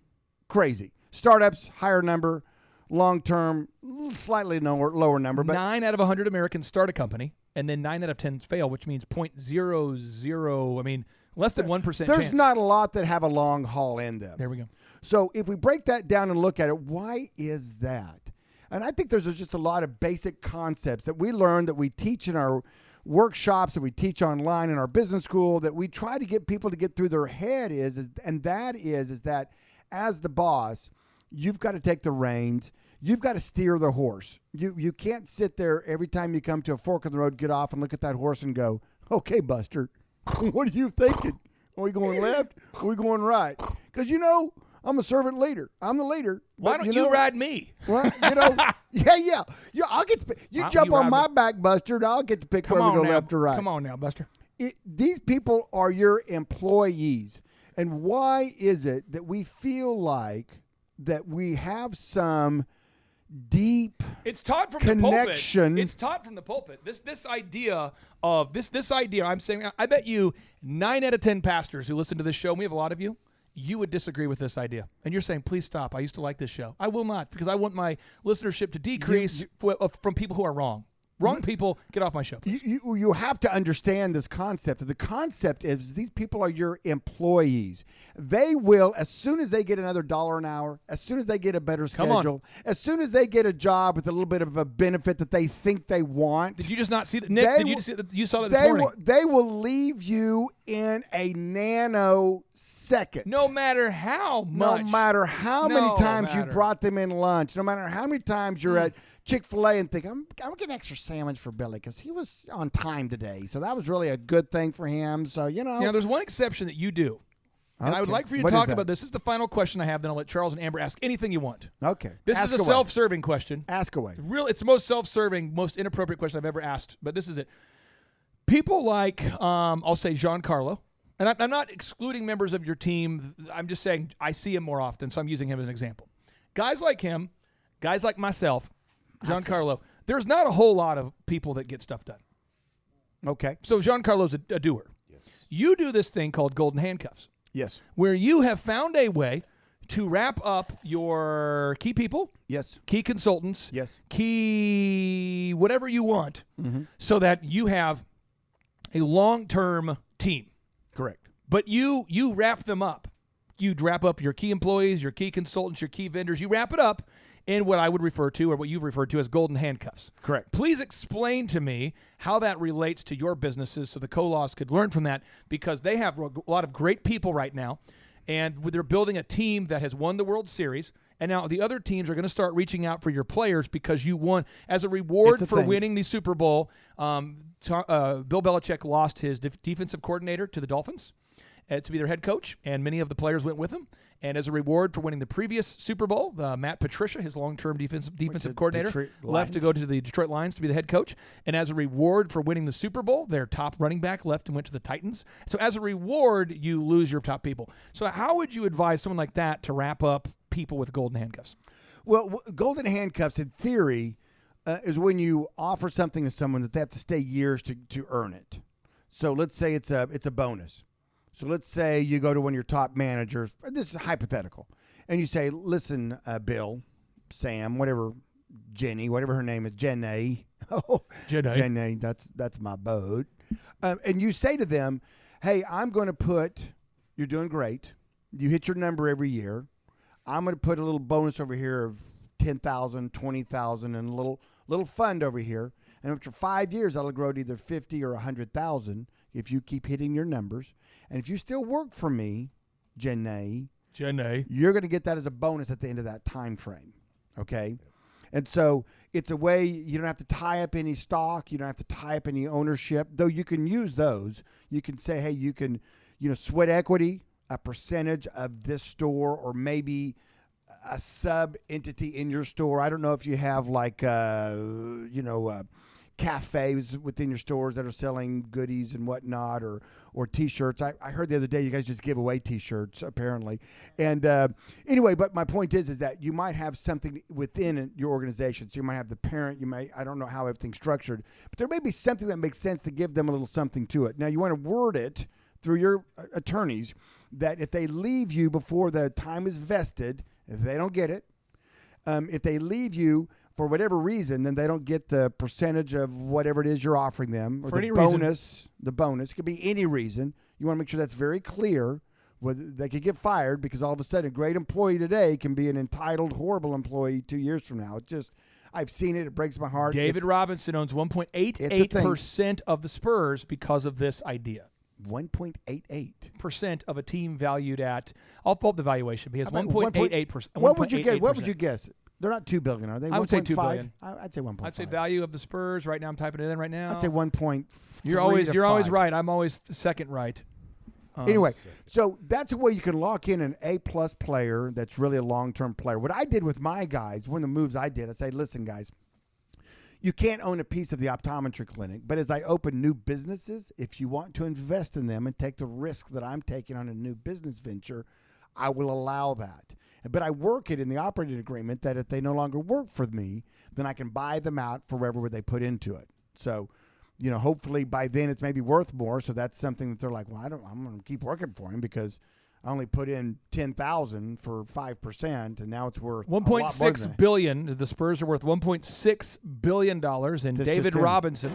Crazy. Startups, higher number. Long-term, slightly lower number. But 9 out of 100 Americans start a company, and then 9 out of 10 fail, which means 0.00, less than 1% chance. There's not a lot that have a long haul in them. There we go. So if we break that down and look at it, why is that? And I think there's just a lot of basic concepts that we learn, that we teach in our workshops, that we teach online in our business school, that we try to get people to get through their head is that as the boss, you've got to take the reins. You've got to steer the horse. You can't sit there every time you come to a fork in the road, get off and look at that horse and go, okay, Buster, what are you thinking? Are we going left? Are we going right? Because, I'm a servant leader. I'm the leader. Why don't you ride me? Well, yeah. I'll get to you jump on my back, Buster, and I'll get to pick whether to go left or right. Come on now, Buster. These people are your employees. And why is it that we feel like that we have some deep it's taught from connection? The pulpit. It's taught from the pulpit. This idea of this idea. I'm saying, I bet you 9 out of 10 pastors who listen to this show, and we have a lot of you, you would disagree with this idea. And you're saying, please stop. I used to like this show. I will not, because I want my listenership to decrease from people who are wrong. Wrong people, get off my show. You have to understand this concept. The concept is these people are your employees. They will, as soon as they get another $1 an hour, as soon as they get a better schedule, as soon as they get a job with a little bit of a benefit that they think they want. Did you just not see that, Nick? You saw that this morning? They will leave you in a nanosecond. No matter how much. No matter how many times you've brought them in lunch. No matter how many times you're at Chick-fil-A and think, I'm getting an extra sandwich for Billy because he was on time today. So that was really a good thing for him. So, Now, there's one exception that you do. And I would like for you to talk about this. This is the final question I have. Then I'll let Charles and Amber ask anything you want. Okay. This is a self-serving question. Ask away. It's the most self-serving, most inappropriate question I've ever asked. But this is it. People like, I'll say Giancarlo. And I'm not excluding members of your team. I'm just saying I see him more often, so I'm using him as an example. Guys like him, guys like myself, Giancarlo, there's not a whole lot of people that get stuff done. Okay. So Giancarlo's a doer. Yes. You do this thing called golden handcuffs. Yes. Where you have found a way to wrap up your key people. Yes. Key consultants. Yes. Key whatever you want, so that you have a long-term team. Correct. But you wrap them up. You wrap up your key employees, your key consultants, your key vendors. You wrap it up in what I would refer to, or what you've referred to as golden handcuffs. Correct. Please explain to me how that relates to your businesses so the Colaws could learn from that, because they have a lot of great people right now, and they're building a team that has won the World Series. And now the other teams are going to start reaching out for your players because you won. As a reward for winning the Super Bowl, Bill Belichick lost his defensive coordinator to the Dolphins to be their head coach, and many of the players went with him. And as a reward for winning the previous Super Bowl, Matt Patricia, his long-term defensive coordinator, left to go to the Detroit Lions to be the head coach. And as a reward for winning the Super Bowl, their top running back left and went to the Titans. So as a reward, you lose your top people. So how would you advise someone like that to wrap up people with golden handcuffs? Well, golden handcuffs, in theory, is when you offer something to someone that they have to stay years to earn it. So let's say it's a bonus. So let's say you go to one of your top managers. This is hypothetical. And you say, listen, Bill, Sam, whatever, Jenny, whatever her name is, Jenny. Oh, Jenny, that's my boat. And you say to them, hey, I'm going to put, you're doing great. You hit your number every year. I'm going to put a little bonus over here of $10,000, $20,000, and a little fund over here. And after 5 years, that'll grow to either $50,000 or $100,000 if you keep hitting your numbers. And if you still work for me, Jenny, you're going to get that as a bonus at the end of that time frame. Okay? And so it's a way you don't have to tie up any stock. You don't have to tie up any ownership, though you can use those. You can say, hey, you can, sweat equity, a percentage of this store, or maybe a sub entity in your store. I don't know if you have cafes within your stores that are selling goodies and whatnot, or T-shirts. I heard the other day you guys just give away T-shirts apparently. And anyway, but my point is that you might have something within your organization. So you might have the parent. I don't know how everything's structured, but there may be something that makes sense to give them a little something to it. Now you want to word it through your attorneys that if they leave you before the time is vested, if they don't get it, if they leave you for whatever reason, then they don't get the percentage of whatever it is you're offering them, or for the bonus. The bonus could be any reason. You want to make sure that's very clear. Whether they could get fired because all of a sudden a great employee today can be an entitled, horrible employee 2 years from now. I've seen it. It breaks my heart. David Robinson owns 1.88% of the Spurs because of this idea. 1.88% of a team valued at. I'll pull up the valuation. He has 1.88%. What would you guess? What would you guess? They're not $2 billion, are they? I would say $2 billion. I'd say 1.5. I'd say value of the Spurs right now. I'm typing it in right now. I'd say 1.3. You're always right. I'm always the second right. Anyway, so that's a way you can lock in an A-plus player that's really a long-term player. What I did with my guys, one of the moves I did, I said, listen, guys, you can't own a piece of the optometry clinic, but as I open new businesses, if you want to invest in them and take the risk that I'm taking on a new business venture, I will allow that. But I work it in the operating agreement that if they no longer work for me, then I can buy them out for wherever they put into it. So, hopefully by then it's maybe worth more. So that's something that they're like, well, I'm going to keep working for him because I only put in $10,000 for 5%, and now it's worth $1.6 billion. The Spurs are worth $1.6 billion, and David Robinson.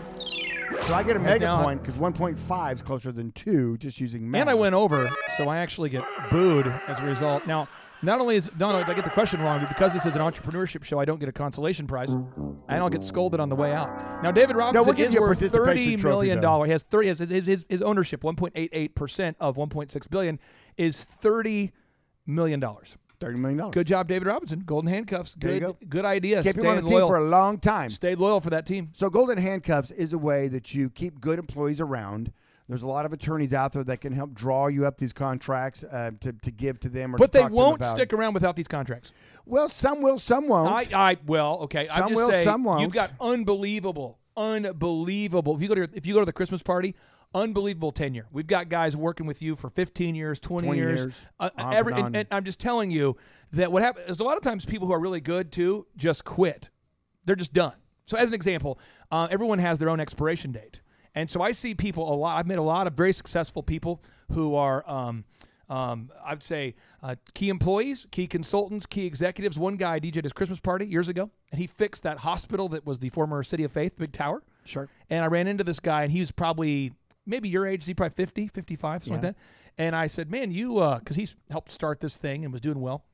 So I get a mega point because 1.5 is closer than 2, just using math. And I went over, so I actually get booed as a result. Now, not only did I get the question wrong, but because this is an entrepreneurship show, I don't get a consolation prize, and I'll get scolded on the way out. Now, David Robinson is worth $30 million. He has his ownership, 1.88% of $1.6 billion, is $30 million. $30 million. Good job, David Robinson. Golden handcuffs. Good idea. Kept him on the team for a long time. Stayed loyal for that team. So golden handcuffs is a way that you keep good employees around. There's a lot of attorneys out there that can help draw you up these contracts to give to them. But they won't stick around without these contracts. Well, some will, some won't. Okay. Some I'm just will, saying, some won't. You've got unbelievable. If you go to the Christmas party, unbelievable tenure. We've got guys working with you for 15 years, 20 years. And I'm just telling you that what happens is a lot of times people who are really good too just quit. They're just done. So as an example, everyone has their own expiration date. And so I see people a lot. I've met a lot of very successful people who are, I'd say, key employees, key consultants, key executives. One guy DJ'd his Christmas party years ago, and he fixed that hospital that was the former City of Faith, Big Tower. Sure. And I ran into this guy, and he was probably maybe your age, he's probably 50, 55, something like that. And I said, man, you, because he's helped start this thing and was doing well.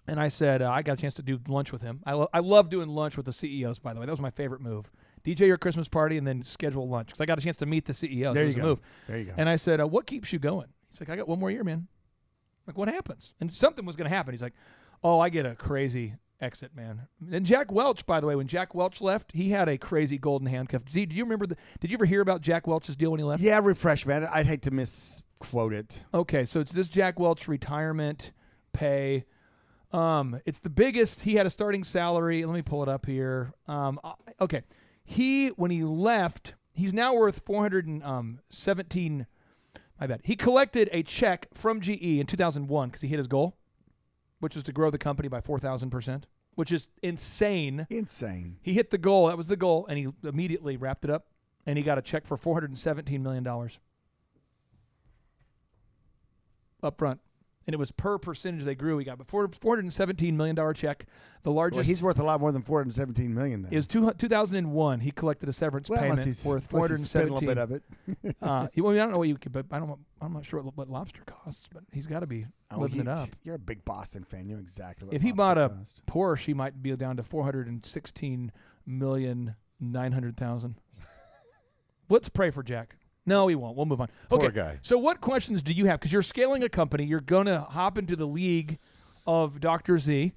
And I said, I got a chance to do lunch with him. I love doing lunch with the CEOs, by the way. That was my favorite move. DJ your Christmas party and then schedule lunch because I got a chance to meet the CEOs. There it was you a go. move. There you go. And I said, what keeps you going? He's like, I got one more year, man. I'm like, what happens? And something was going to happen. He's like, I get a crazy exit, man. And Jack Welch, by the way, when Jack Welch left, he had a crazy golden handcuff. Z, do you remember did you ever hear about Jack Welch's deal when he left? Yeah, refresh, man. I'd hate to misquote it. Okay, so it's this Jack Welch retirement pay. It's the biggest. He had a starting salary. Let me pull it up here. Okay. When he left, he's now worth 417. My bad. He collected a check from GE in 2001 because he hit his goal, which was to grow the company by 4,000%, which is insane. Insane. He hit the goal. That was the goal, and he immediately wrapped it up, and he got a check for $417 million up front. And it was per percentage they grew. He got before $417 million check, the largest. Well, he's worth a lot more than $417 million. Then it was 2001. He collected a severance payment worth $417. A little bit of it. I don't know what you could, but I'm not sure what lobster costs. But he's got to be living it up. You're a big Boston fan. You know exactly what. If he bought a Porsche, he might be down to $416,900,000. Let's pray for Jack. No, he won't. We'll move on. Okay. Poor guy. So what questions do you have? Because you're scaling a company. You're going to hop into the league of Dr. Z.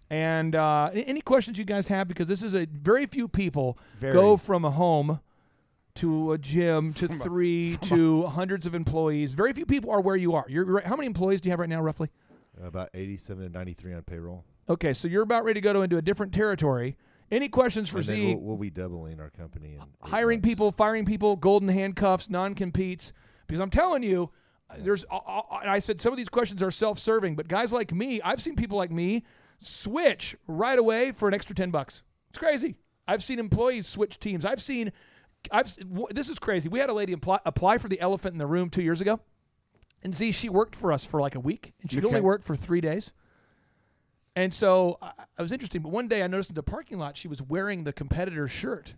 And any questions you guys have? Because this is very few people go from a home to a gym to 3 to hundreds of employees. Very few people are where you are. How many employees do you have right now, roughly? About 87 to 93 on payroll. Okay, so you're about ready to go into a different territory. Any questions for Z? We'll be doubling our company. Hiring people, firing people, golden handcuffs, non-competes. Because I'm telling you, I said some of these questions are self-serving, but guys like me, I've seen people like me switch right away for an extra $10. It's crazy. I've seen employees switch teams. This is crazy. We had a lady apply for the elephant in the room 2 years ago. And Z, she worked for us for like a week, and she'd only worked for 3 days. And so I was interesting, but one day I noticed in the parking lot she was wearing the competitor's shirt.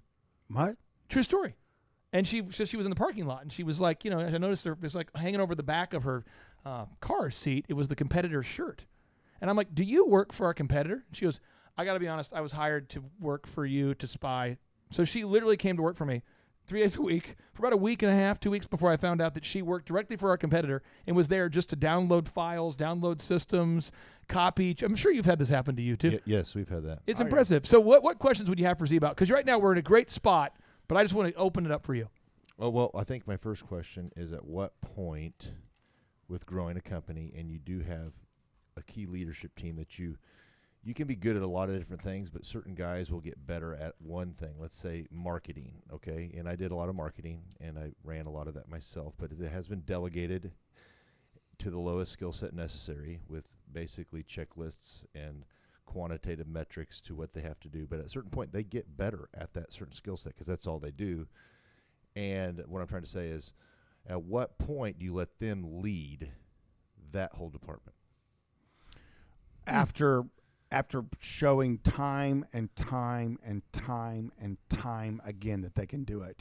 What? True story. And she was in the parking lot, and she was like, I noticed there was like hanging over the back of her car seat. It was the competitor's shirt. And I'm like, do you work for our competitor? And she goes, I got to be honest, I was hired to work for you to spy. So she literally came to work for me 3 days a week for about a week and a half, 2 weeks before I found out that she worked directly for our competitor and was there just to download files, download systems, copy. I'm sure you've had this happen to you too. Yes, we've had that. It's impressive. So what questions would you have for Z about? Because right now we're in a great spot, but I just want to open it up for you. Oh, well, I think my first question is at what point with growing a company and you do have a key leadership team that you can be good at a lot of different things, but certain guys will get better at one thing. Let's say marketing, okay? And I did a lot of marketing, and I ran a lot of that myself, but it has been delegated to the lowest skill set necessary with basically checklists and quantitative metrics to what they have to do. But at a certain point, they get better at that certain skill set because that's all they do. And what I'm trying to say is, at what point do you let them lead that whole department? After showing time and time and time and time again that they can do it.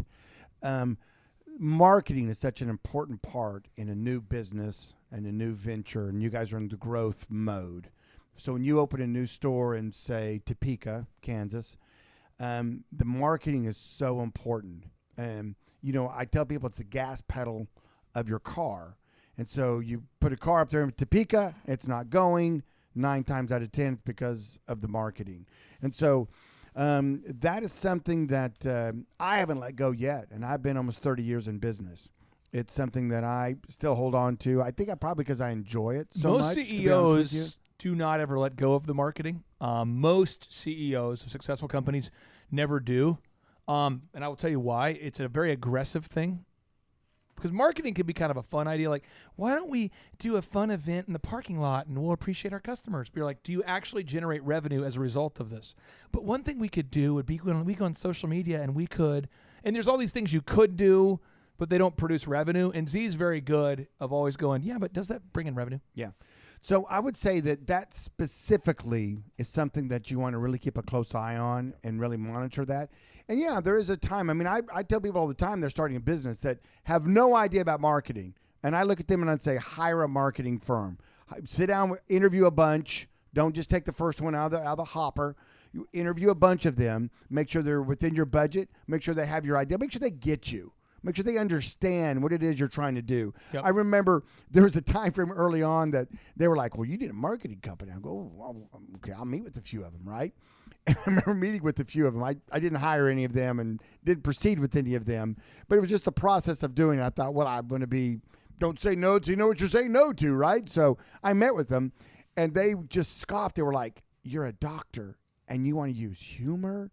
Marketing is such an important part in a new business and a new venture, and you guys are in the growth mode. So when you open a new store in, say, Topeka, Kansas, the marketing is so important. I tell people it's the gas pedal of your car. And so you put a car up there in Topeka, it's not going. 9 times out of 10 it's because of the marketing. And so that is something that I haven't let go yet, and I've been almost 30 years in business. It's something that I still hold on to. I think probably because I enjoy it so much. Most CEOs do not ever let go of the marketing. Most CEOs of successful companies never do. And I will tell you why. It's a very aggressive thing. Because marketing can be kind of a fun idea. Like, why don't we do a fun event in the parking lot and we'll appreciate our customers? But you're like, do you actually generate revenue as a result of this? But one thing we could do would be when we go on social media and there's all these things you could do, but they don't produce revenue. And Z's very good of always going, yeah, but does that bring in revenue? Yeah. So I would say that specifically is something that you want to really keep a close eye on and really monitor that. And yeah, there is a time. I mean, I tell people all the time they're starting a business that have no idea about marketing. And I look at them and I'd say, hire a marketing firm. Sit down, interview a bunch. Don't just take the first one out of the hopper. You interview a bunch of them. Make sure they're within your budget. Make sure they have your idea. Make sure they get you. Make sure they understand what it is you're trying to do. Yep. I remember there was a time frame early on that they were like, well, you need a marketing company. I go, well, okay, I'll meet with a few of them, right? And I remember meeting with a few of them. I didn't hire any of them and didn't proceed with any of them. But it was just the process of doing it. I thought, well, I'm going to be, don't say no till you know what you're saying no to, right? So I met with them, and they just scoffed. They were like, you're a doctor, and you want to use humor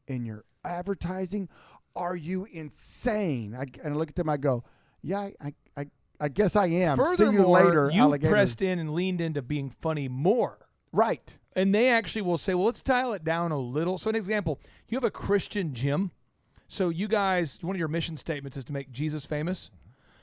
in your advertising? Are you insane? And I look at them, I go, yeah, I guess I am. Furthermore, see you later, you alligator. Pressed in and leaned into being funny more. Right. And they actually will say, well, let's dial it down a little. So an example, you have a Christian gym. So you guys, one of your mission statements is to make Jesus famous,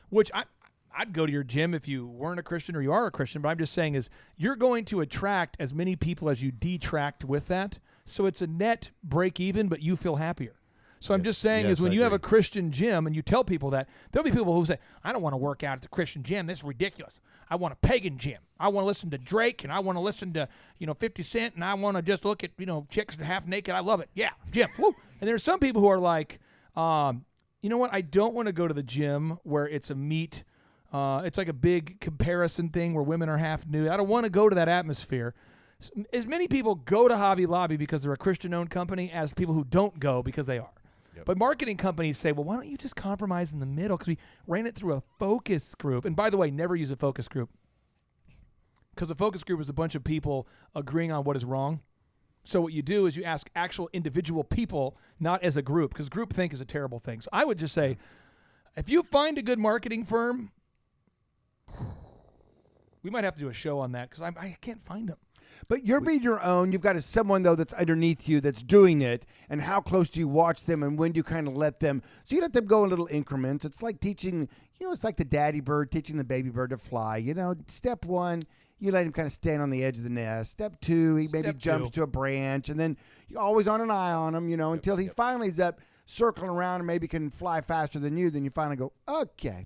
which I'd go to your gym if you weren't a Christian or you are a Christian, but I'm just saying is you're going to attract as many people as you detract with that. So it's a net break even, but you feel happier. So I'm just saying is when you have a Christian gym and you tell people that, there'll be people who say, I don't want to work out at the Christian gym. This is ridiculous. I want a pagan gym. I want to listen to Drake and I want to listen to, 50 Cent and I want to just look at, chicks half naked. I love it. Yeah, gym. Woo. And there's some people who are like, you know what? I don't want to go to the gym where it's a meet. It's like a big comparison thing where women are half nude. I don't want to go to that atmosphere. As many people go to Hobby Lobby because they're a Christian-owned company as people who don't go because they are. Yep. But marketing companies say, well, why don't you just compromise in the middle? Because we ran it through a focus group. And by the way, never use a focus group. Because a focus group is a bunch of people agreeing on what is wrong. So what you do is you ask actual individual people, not as a group, because groupthink is a terrible thing. So I would just say, if you find a good marketing firm, we might have to do a show on that because I can't find them. But you're being your own. You've got someone, though, that's underneath you that's doing it. And how close do you watch them and when do you kind of let them? So you let them go in little increments. It's like teaching, it's like the daddy bird teaching the baby bird to fly. Step one, you let him kind of stand on the edge of the nest. Step two, he maybe jumps to a branch. And then you're always on an eye on him, until he finally is up circling around and maybe can fly faster than you. Then you finally go, okay.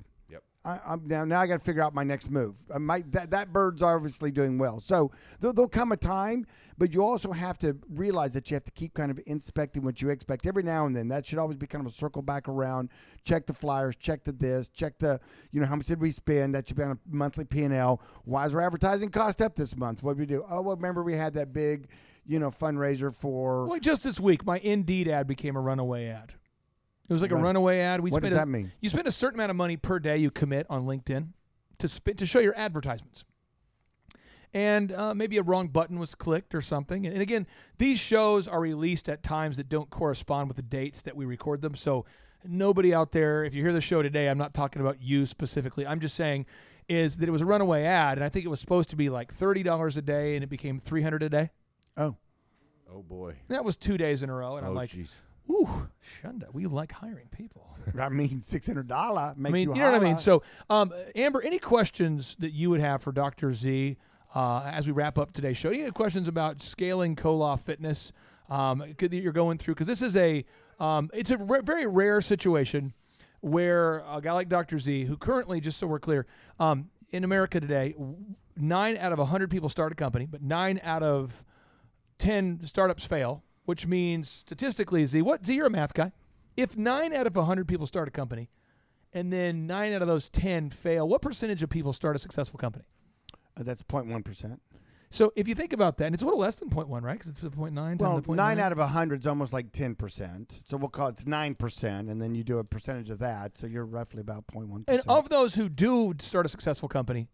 Now I got to figure out my next move. That bird's obviously doing well. So there'll come a time, but you also have to realize that you have to keep kind of inspecting what you expect every now and then. That should always be kind of a circle back around. Check the flyers, check the this, check the, how much did we spend? That should be on a monthly P&L. Why is our advertising cost up this month? What did we do? Oh, well, remember we had that big, fundraiser for. Well, just this week, my Indeed ad became a runaway ad. It was like a runaway ad. What does that mean? You spend a certain amount of money per day you commit on LinkedIn to show your advertisements. And maybe a wrong button was clicked or something. And again, these shows are released at times that don't correspond with the dates that we record them. So nobody out there, if you hear the show today, I'm not talking about you specifically. I'm just saying is that it was a runaway ad, and I think it was supposed to be like $30 a day, and it became $300 a day. Oh. Oh, boy. That was 2 days in a row, and I'm like, geez. Ooh, Shunda, we like hiring people. I mean, $600 make you know what I mean? So, Amber, any questions that you would have for Dr. Z as we wrap up today's show? Any questions about scaling Colaw Fitness that you're going through? Because this is it's a very rare situation where a guy like Dr. Z, who currently, just so we're clear, in America today, 9 out of 100 people start a company, but 9 out of 10 startups fail. Which means statistically, Z, you're a math guy. If 9 out of 100 people start a company and then 9 out of those 10 fail, what percentage of people start a successful company? That's 0.1%. So if you think about that, and it's a little less than 0.1, right? Because it's 0.9. Well, 9 out of 100 is almost like 10%. So we'll call it 9%, and then you do a percentage of that. So you're roughly about 0.1%. And of those who do start a successful company,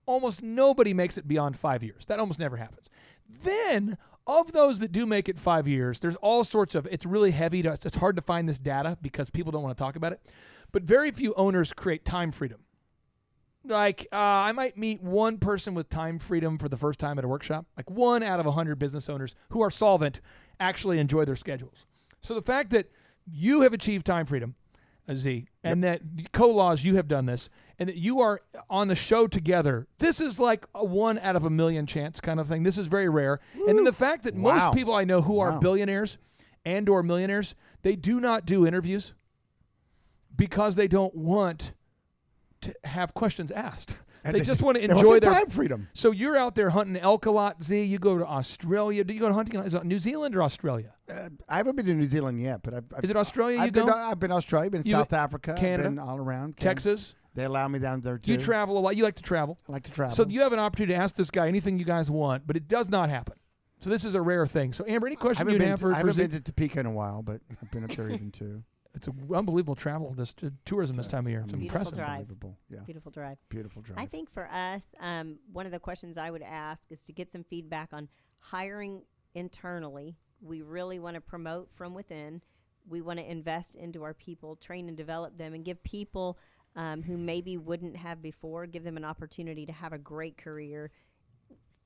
almost nobody makes it beyond 5 years. That almost never happens. Then, of those that do make it 5 years, there's all sorts of, it's really heavy. It's hard to find this data because people don't want to talk about it. But very few owners create time freedom. Like, I might meet one person with time freedom for the first time at a workshop. Like 1 out of 100 business owners who are solvent actually enjoy their schedules. So the fact that you have achieved time freedom, Z, and that Colaw's, you have done this, and that you are on the show together, this is like a 1 out of a million chance kind of thing. This is very rare. Woo. And then the fact that most people I know who are billionaires and or millionaires, they do not do interviews because they don't want to have questions asked. They just want to enjoy their time freedom. So you're out there hunting elk a lot, Z. You go to Australia. Do you go to hunting? Is it New Zealand or Australia? I haven't been to New Zealand yet, but is it Australia? I've been to Australia, been to South Africa, Canada, been all around Texas. They allow me down there too. You travel a lot. You like to travel. I like to travel. So you have an opportunity to ask this guy anything you guys want, but it does not happen. So this is a rare thing. So Amber, any question you'd have for I haven't been to Topeka in a while, but I've been up there even too. It's an unbelievable tourism this time of year. It's impressive. Unbelievable. Yeah. Beautiful drive. Beautiful drive. I think for us, one of the questions I would ask is to get some feedback on hiring internally. We really want to promote from within. We want to invest into our people, train and develop them, and give people who maybe wouldn't have before, give them an opportunity to have a great career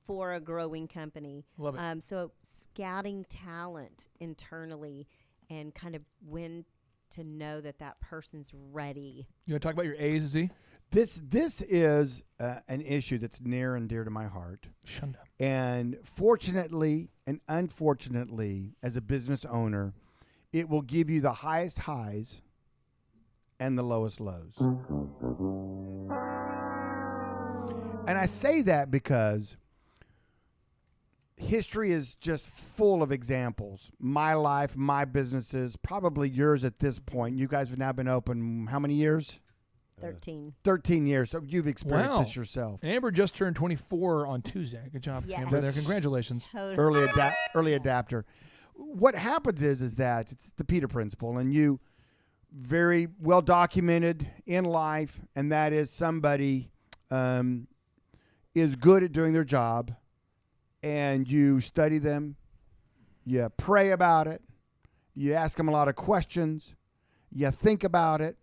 for a growing company. Love it. So scouting talent internally and kind of when to know that person's ready. You want to talk about your A's, Z? This is an issue that's near and dear to my heart. Shunda. And fortunately and unfortunately, as a business owner, it will give you the highest highs and the lowest lows. And I say that because history is just full of examples. My life, my businesses, probably yours at this point. You guys have now been open how many years? 13. 13 years. So you've experienced this yourself. And Amber just turned 24 on Tuesday. Good job, Yes. Amber. There. Congratulations. Totally. Early adapter. What happens is that it's the Peter principle, and you very well documented in life, and that is somebody is good at doing their job, and you study them, you pray about it, you ask them a lot of questions, you think about it,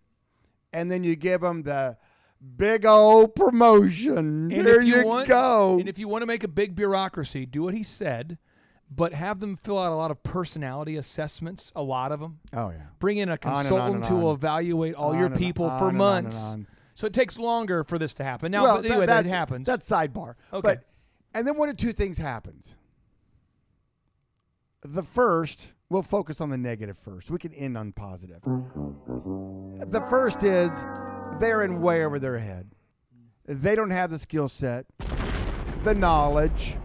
and then you give them the big old promotion. And there if you go. And if you want to make a big bureaucracy, do what he said, but have them fill out a lot of personality assessments, a lot of them. Oh, yeah. Bring in a consultant to evaluate all your people for months. So it takes longer for this to happen. Now, but anyway, that happens. That's sidebar. Okay. And then one of two things happens. The first, we'll focus on the negative first. We can end on positive. The first is they're in way over their head. They don't have the skill set, the knowledge,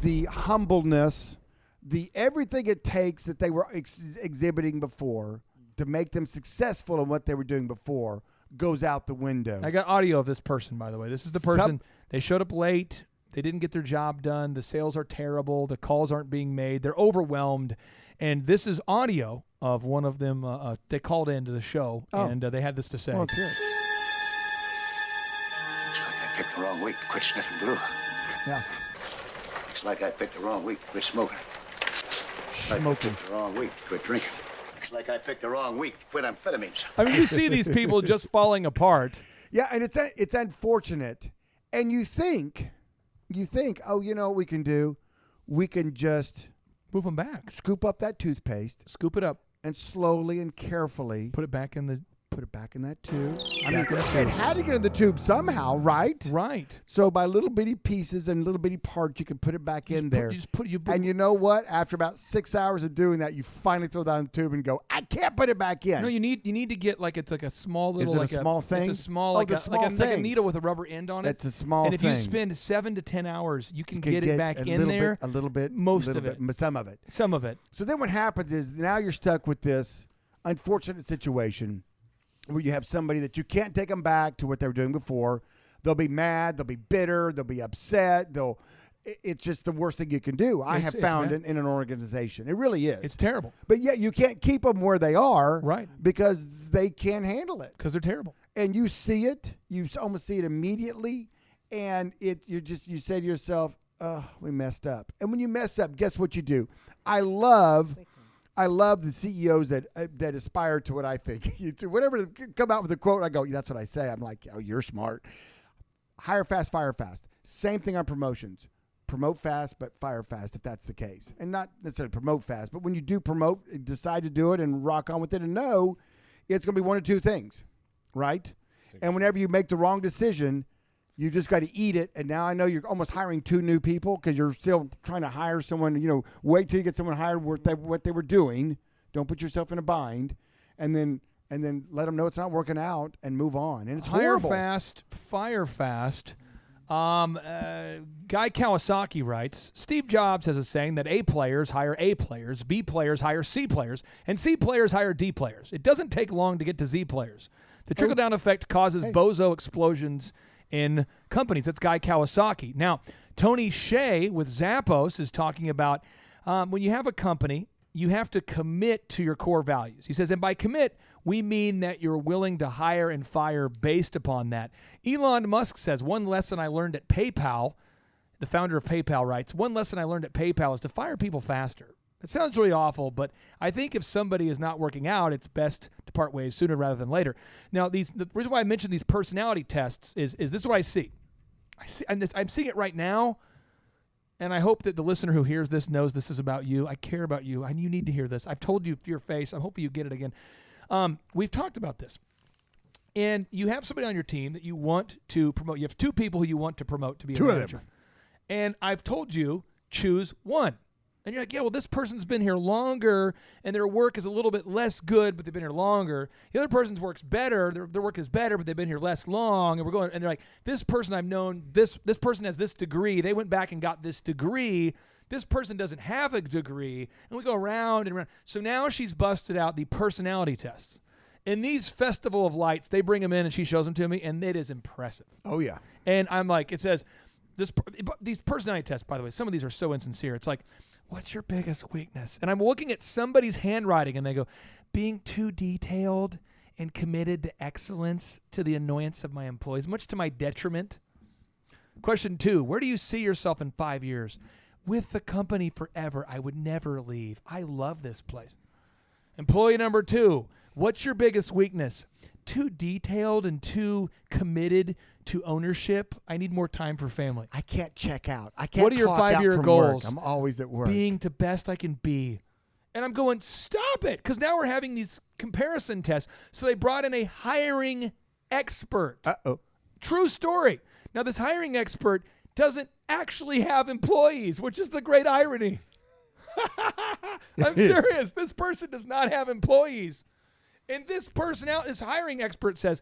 the humbleness, the everything it takes that they were exhibiting before to make them successful in what they were doing before goes out the window. I got audio of this person, by the way. This is the person. They showed up late. They didn't get their job done. The sales are terrible. The calls aren't being made. They're overwhelmed. And this is audio of one of them. They called into the show, and they had this to say. Well, let's hear it. Looks like I picked the wrong week to quit sniffing glue. Yeah. Looks like I picked the wrong week to quit smoking. Looks like I picked the wrong week to quit drinking. Looks like I picked the wrong week to quit amphetamines. I mean, you see these people just falling apart. Yeah, and it's unfortunate. And you think, oh, you know what we can do? We can just move them back. Scoop up that toothpaste. Scoop it up. And slowly and carefully put it back in that tube. I mean, in the tube. It had to get in the tube somehow, right? Right. So by little bitty pieces and little bitty parts, you can put it back in there. And you know what? After about 6 hours of doing that, you finally throw down the tube and go, I can't put it back in. No, you need to get it's like a small little. Is it like a small thing? It's a small like a needle with a rubber end on it. It's a small thing. And if you spend 7 to 10 hours, you can get it back in there. A little bit. Most of it. Some of it. Some of it. So then what happens is now you're stuck with this unfortunate situation where you have somebody that you can't take them back to what they were doing before. They'll be mad. They'll be bitter. They'll be upset. It's just the worst thing you can do. I have found it in an organization. It really is. It's terrible. But yet you can't keep them where they are. Right. Because they can't handle it. Because they're terrible. And you see it. You almost see it immediately. And you say to yourself, oh, we messed up. And when you mess up, guess what you do? I love the CEOs that aspire to what I think. Whenever they come out with a quote, I go, that's what I say. I'm like, oh, you're smart. Hire fast, fire fast. Same thing on promotions. Promote fast, but fire fast if that's the case. And not necessarily promote fast, but when you do promote, decide to do it and rock on with it and know it's going to be one of two things, right? And whenever you make the wrong decision, You just got to eat it. And now I know you're almost hiring 2 new people because you're still trying to hire someone. Wait till you get someone hired what they were doing. Don't put yourself in a bind, and then let them know it's not working out and move on. And it's horrible. Hire fast, fire fast. Guy Kawasaki writes, Steve Jobs has a saying that A players hire A players, B players hire C players, and C players hire D players. It doesn't take long to get to Z players. The trickle-down effect causes bozo explosions in companies. That's Guy Kawasaki. Now, Tony Hsieh with Zappos is talking about when you have a company, you have to commit to your core values. He says, and by commit, we mean that you're willing to hire and fire based upon that. Elon Musk says, one lesson I learned at PayPal, the founder of PayPal writes, one lesson I learned at PayPal is to fire people faster. It sounds really awful, but I think if somebody is not working out, it's best to part ways sooner rather than later. Now, the reason why I mentioned these personality tests is this is what I see. I'm seeing it right now, and I hope that the listener who hears this knows this is about you. I care about you, and you need to hear this. I've told you to your face. I'm hoping you get it again. We've talked about this. And you have somebody on your team that you want to promote. You have 2 people who you want to promote to be a manager. 2 of them. And I've told you, choose one. And you're like, yeah, well, this person's been here longer, and their work is a little bit less good, but they've been here longer. The other person's work's better, their work is better, but they've been here less long. And they're like, this person I've known, this person has this degree. They went back and got this degree. This person doesn't have a degree. And we go around and around. So now she's busted out the personality tests. In these Festival of Lights, they bring them in, and she shows them to me, and it is impressive. Oh, yeah. And I'm like, it says, these personality tests, by the way, some of these are so insincere. It's like, what's your biggest weakness? And I'm looking at somebody's handwriting, and they go, being too detailed and committed to excellence to the annoyance of my employees, much to my detriment. Question 2, where do you see yourself in 5 years? With the company forever. I would never leave. I love this place. Employee number 2, what's your biggest weakness? Too detailed and too committed to ownership. I need more time for family. I can't check out. I can't. What are your 5-year goals? Work. I'm always at work. Being the best I can be. And I'm going, stop it, because now we're having these comparison tests. So they brought in a hiring expert. Uh-oh. True story. Now, this hiring expert doesn't actually have employees, which is the great irony. I'm serious. This person does not have employees. And this hiring expert says,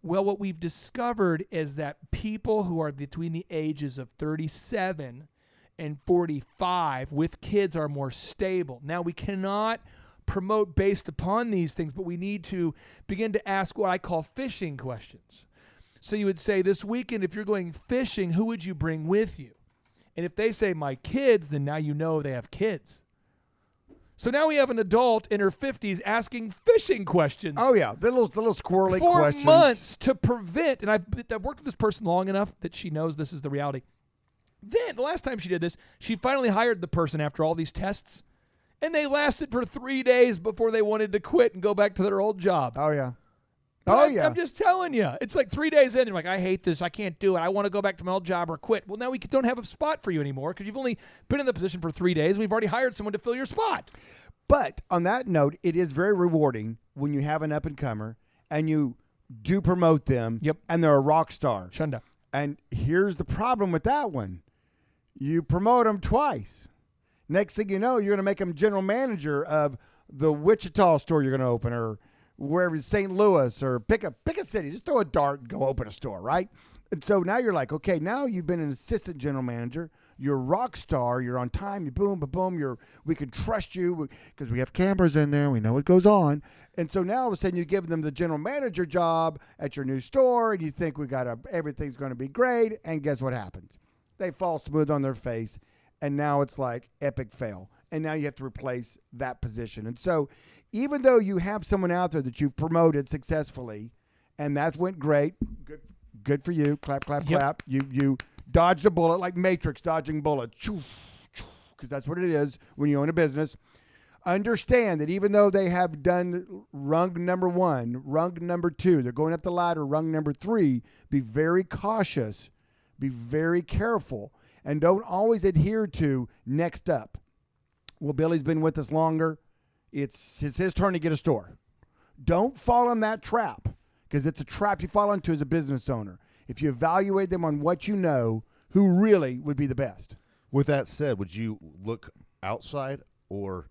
well, what we've discovered is that people who are between the ages of 37 and 45 with kids are more stable. Now, we cannot promote based upon these things, but we need to begin to ask what I call fishing questions. So you would say, this weekend, if you're going fishing, who would you bring with you? And if they say my kids, then now you know they have kids. So now we have an adult in her 50s asking fishing questions. Oh, yeah. The little squirrely questions. 4 months to prevent, and I've worked with this person long enough that she knows this is the reality. Then, the last time she did this, she finally hired the person after all these tests, and they lasted for 3 days before they wanted to quit and go back to their old job. Oh, yeah. I'm just telling you. It's like 3 days in, you're like, I hate this. I can't do it. I want to go back to my old job or quit. Well, now we don't have a spot for you anymore because you've only been in the position for 3 days. We've already hired someone to fill your spot. But on that note, it is very rewarding when you have an up-and-comer and you do promote them. Yep. And they're a rock star. Shunda. And here's the problem with that one. You promote them twice. Next thing you know, you're going to make them general manager of the Wichita store you're going to open, or wherever, St. Louis, or pick a city. Just throw a dart and go open a store, right? And so now you're like, okay, now you've been an assistant general manager. You're a rock star. You're on time. You boom, boom. We can trust you because we have cameras in there. We know what goes on. And so now all of a sudden you give them the general manager job at your new store, and you think everything's going to be great. And guess what happens? They fall smooth on their face, and now it's like epic fail. And now you have to replace that position. And so even though you have someone out there that you've promoted successfully, and that went great, good for you, clap, clap, clap. You dodged a bullet like Matrix dodging bullets, because that's what it is when you own a business. Understand that even though they have done rung number 1, rung number 2, they're going up the ladder, rung number 3, be very cautious, be very careful, and don't always adhere to next up. Well, Billy's been with us longer. It's his turn to get a store. Don't fall in that trap, because it's a trap you fall into as a business owner. if you evaluate them on what you know, who really would be the best. With that said, would you look outside or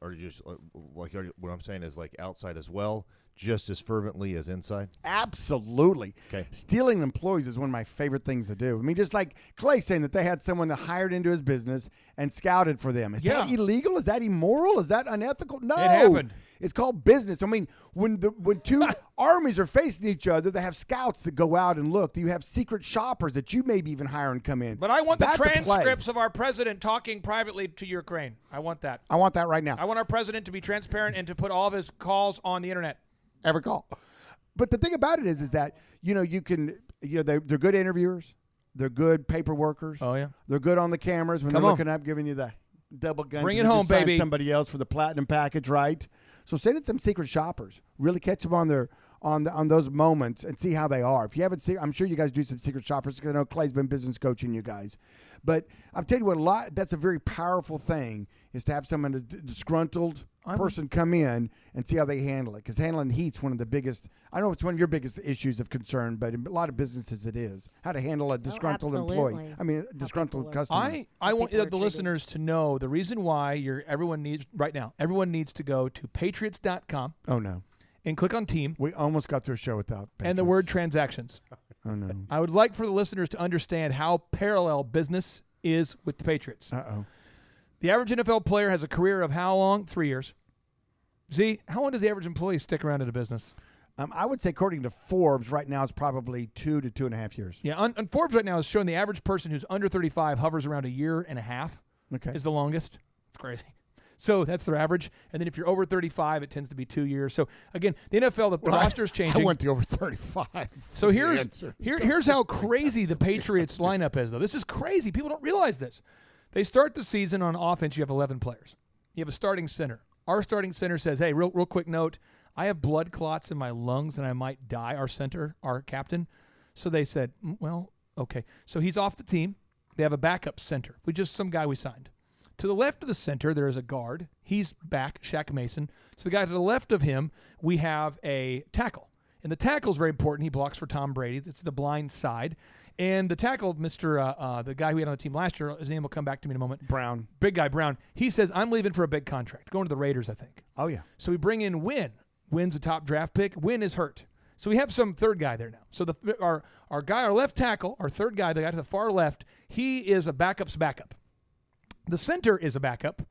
you just what I'm saying is like outside as well, just as fervently as inside? Absolutely. Okay. Stealing employees is one of my favorite things to do. I mean, just like Clay saying that they had someone that hired into his business and scouted for them. Is that illegal? Is that immoral? Is that unethical? No. It happened. It's called business. I mean, when two armies are facing each other, they have scouts that go out and look. You have secret shoppers that you maybe even hire and come in. But I want That's the a play. transcripts of our president talking privately to Ukraine. I want that. I want that right now. I want our president to be transparent and to put all of his calls on the internet. Every call. But the thing about it is that, you can, they're good interviewers. They're good paper workers. Oh, yeah. They're good on the cameras when they're looking up, giving you the double gun. Bring it home, baby. Somebody else for the platinum package, right? So send in some secret shoppers. Really catch them on those moments and see how they are. If you haven't seen, I'm sure you guys do some secret shoppers because I know Clay's been business coaching you guys. But I'm telling you what, that's a very powerful thing is to have someone, a disgruntled person come in and see how they handle it. Because handling heat's one of the biggest, I know it's one of your biggest issues of concern, but in a lot of businesses it is. How to handle a disgruntled employee. I mean, a disgruntled customer. I want the listeners to know the reason why everyone needs to go to patriots.com. Oh, no. And click on team. We almost got through a show without Patriots. And the word transactions. Oh, no. I would like for the listeners to understand how parallel business is with the Patriots. Uh-oh. The average NFL player has a career of how long? 3 years. Z, how long does the average employee stick around in a business? I would say, according to Forbes, right now it's probably 2 to 2.5 years. Yeah, on Forbes right now is showing the average person who's under 35 hovers around 1.5 years. Okay. Is the longest. It's crazy. So that's their average. And then if you're over 35, it tends to be 2 years. So, again, the NFL, the roster's changing. I went to over 35. So here's how crazy the Patriots lineup is, though. This is crazy. People don't realize this. They start the season on offense. You have 11 players. You have a starting center. Our starting center says, hey, real quick note, I have blood clots in my lungs and I might die, our center, our captain. So they said, well, okay. So he's off the team. They have a backup center. Some guy we signed. To the left of the center, there is a guard. He's back, Shaq Mason. So the guy to the left of him, we have a tackle. And the tackle is very important. He blocks for Tom Brady. It's the blind side. And the tackle, the guy who we had on the team last year, his name will come back to me in a moment. Brown. Big guy, Brown. He says, I'm leaving for a big contract. Going to the Raiders, I think. Oh, yeah. So we bring in Wynn. Wynn's a top draft pick. Wynn is hurt. So we have some third guy there now. So our guy, our left tackle, our third guy, the guy to the far left, he is a backup's backup. The center is a backup.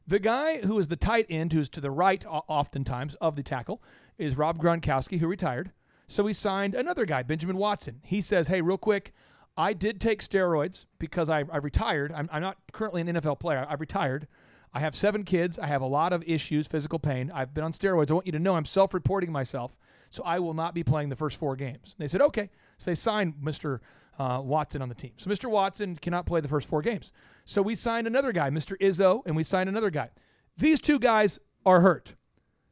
The guy who is the tight end, who's to the right oftentimes of the tackle, is Rob Gronkowski, who retired. So we signed another guy, Benjamin Watson. He says, hey, real quick, I did take steroids because I retired. I'm not currently an NFL player. I've retired. I have 7 kids. I have a lot of issues, physical pain. I've been on steroids. I want you to know I'm self-reporting myself, so I will not be playing the first 4 games. And they said, okay. So they signed Mr. Watson on the team. So Mr. Watson cannot play the first 4 games. So we signed another guy, Mr. Izzo, and we signed another guy. These 2 guys are hurt.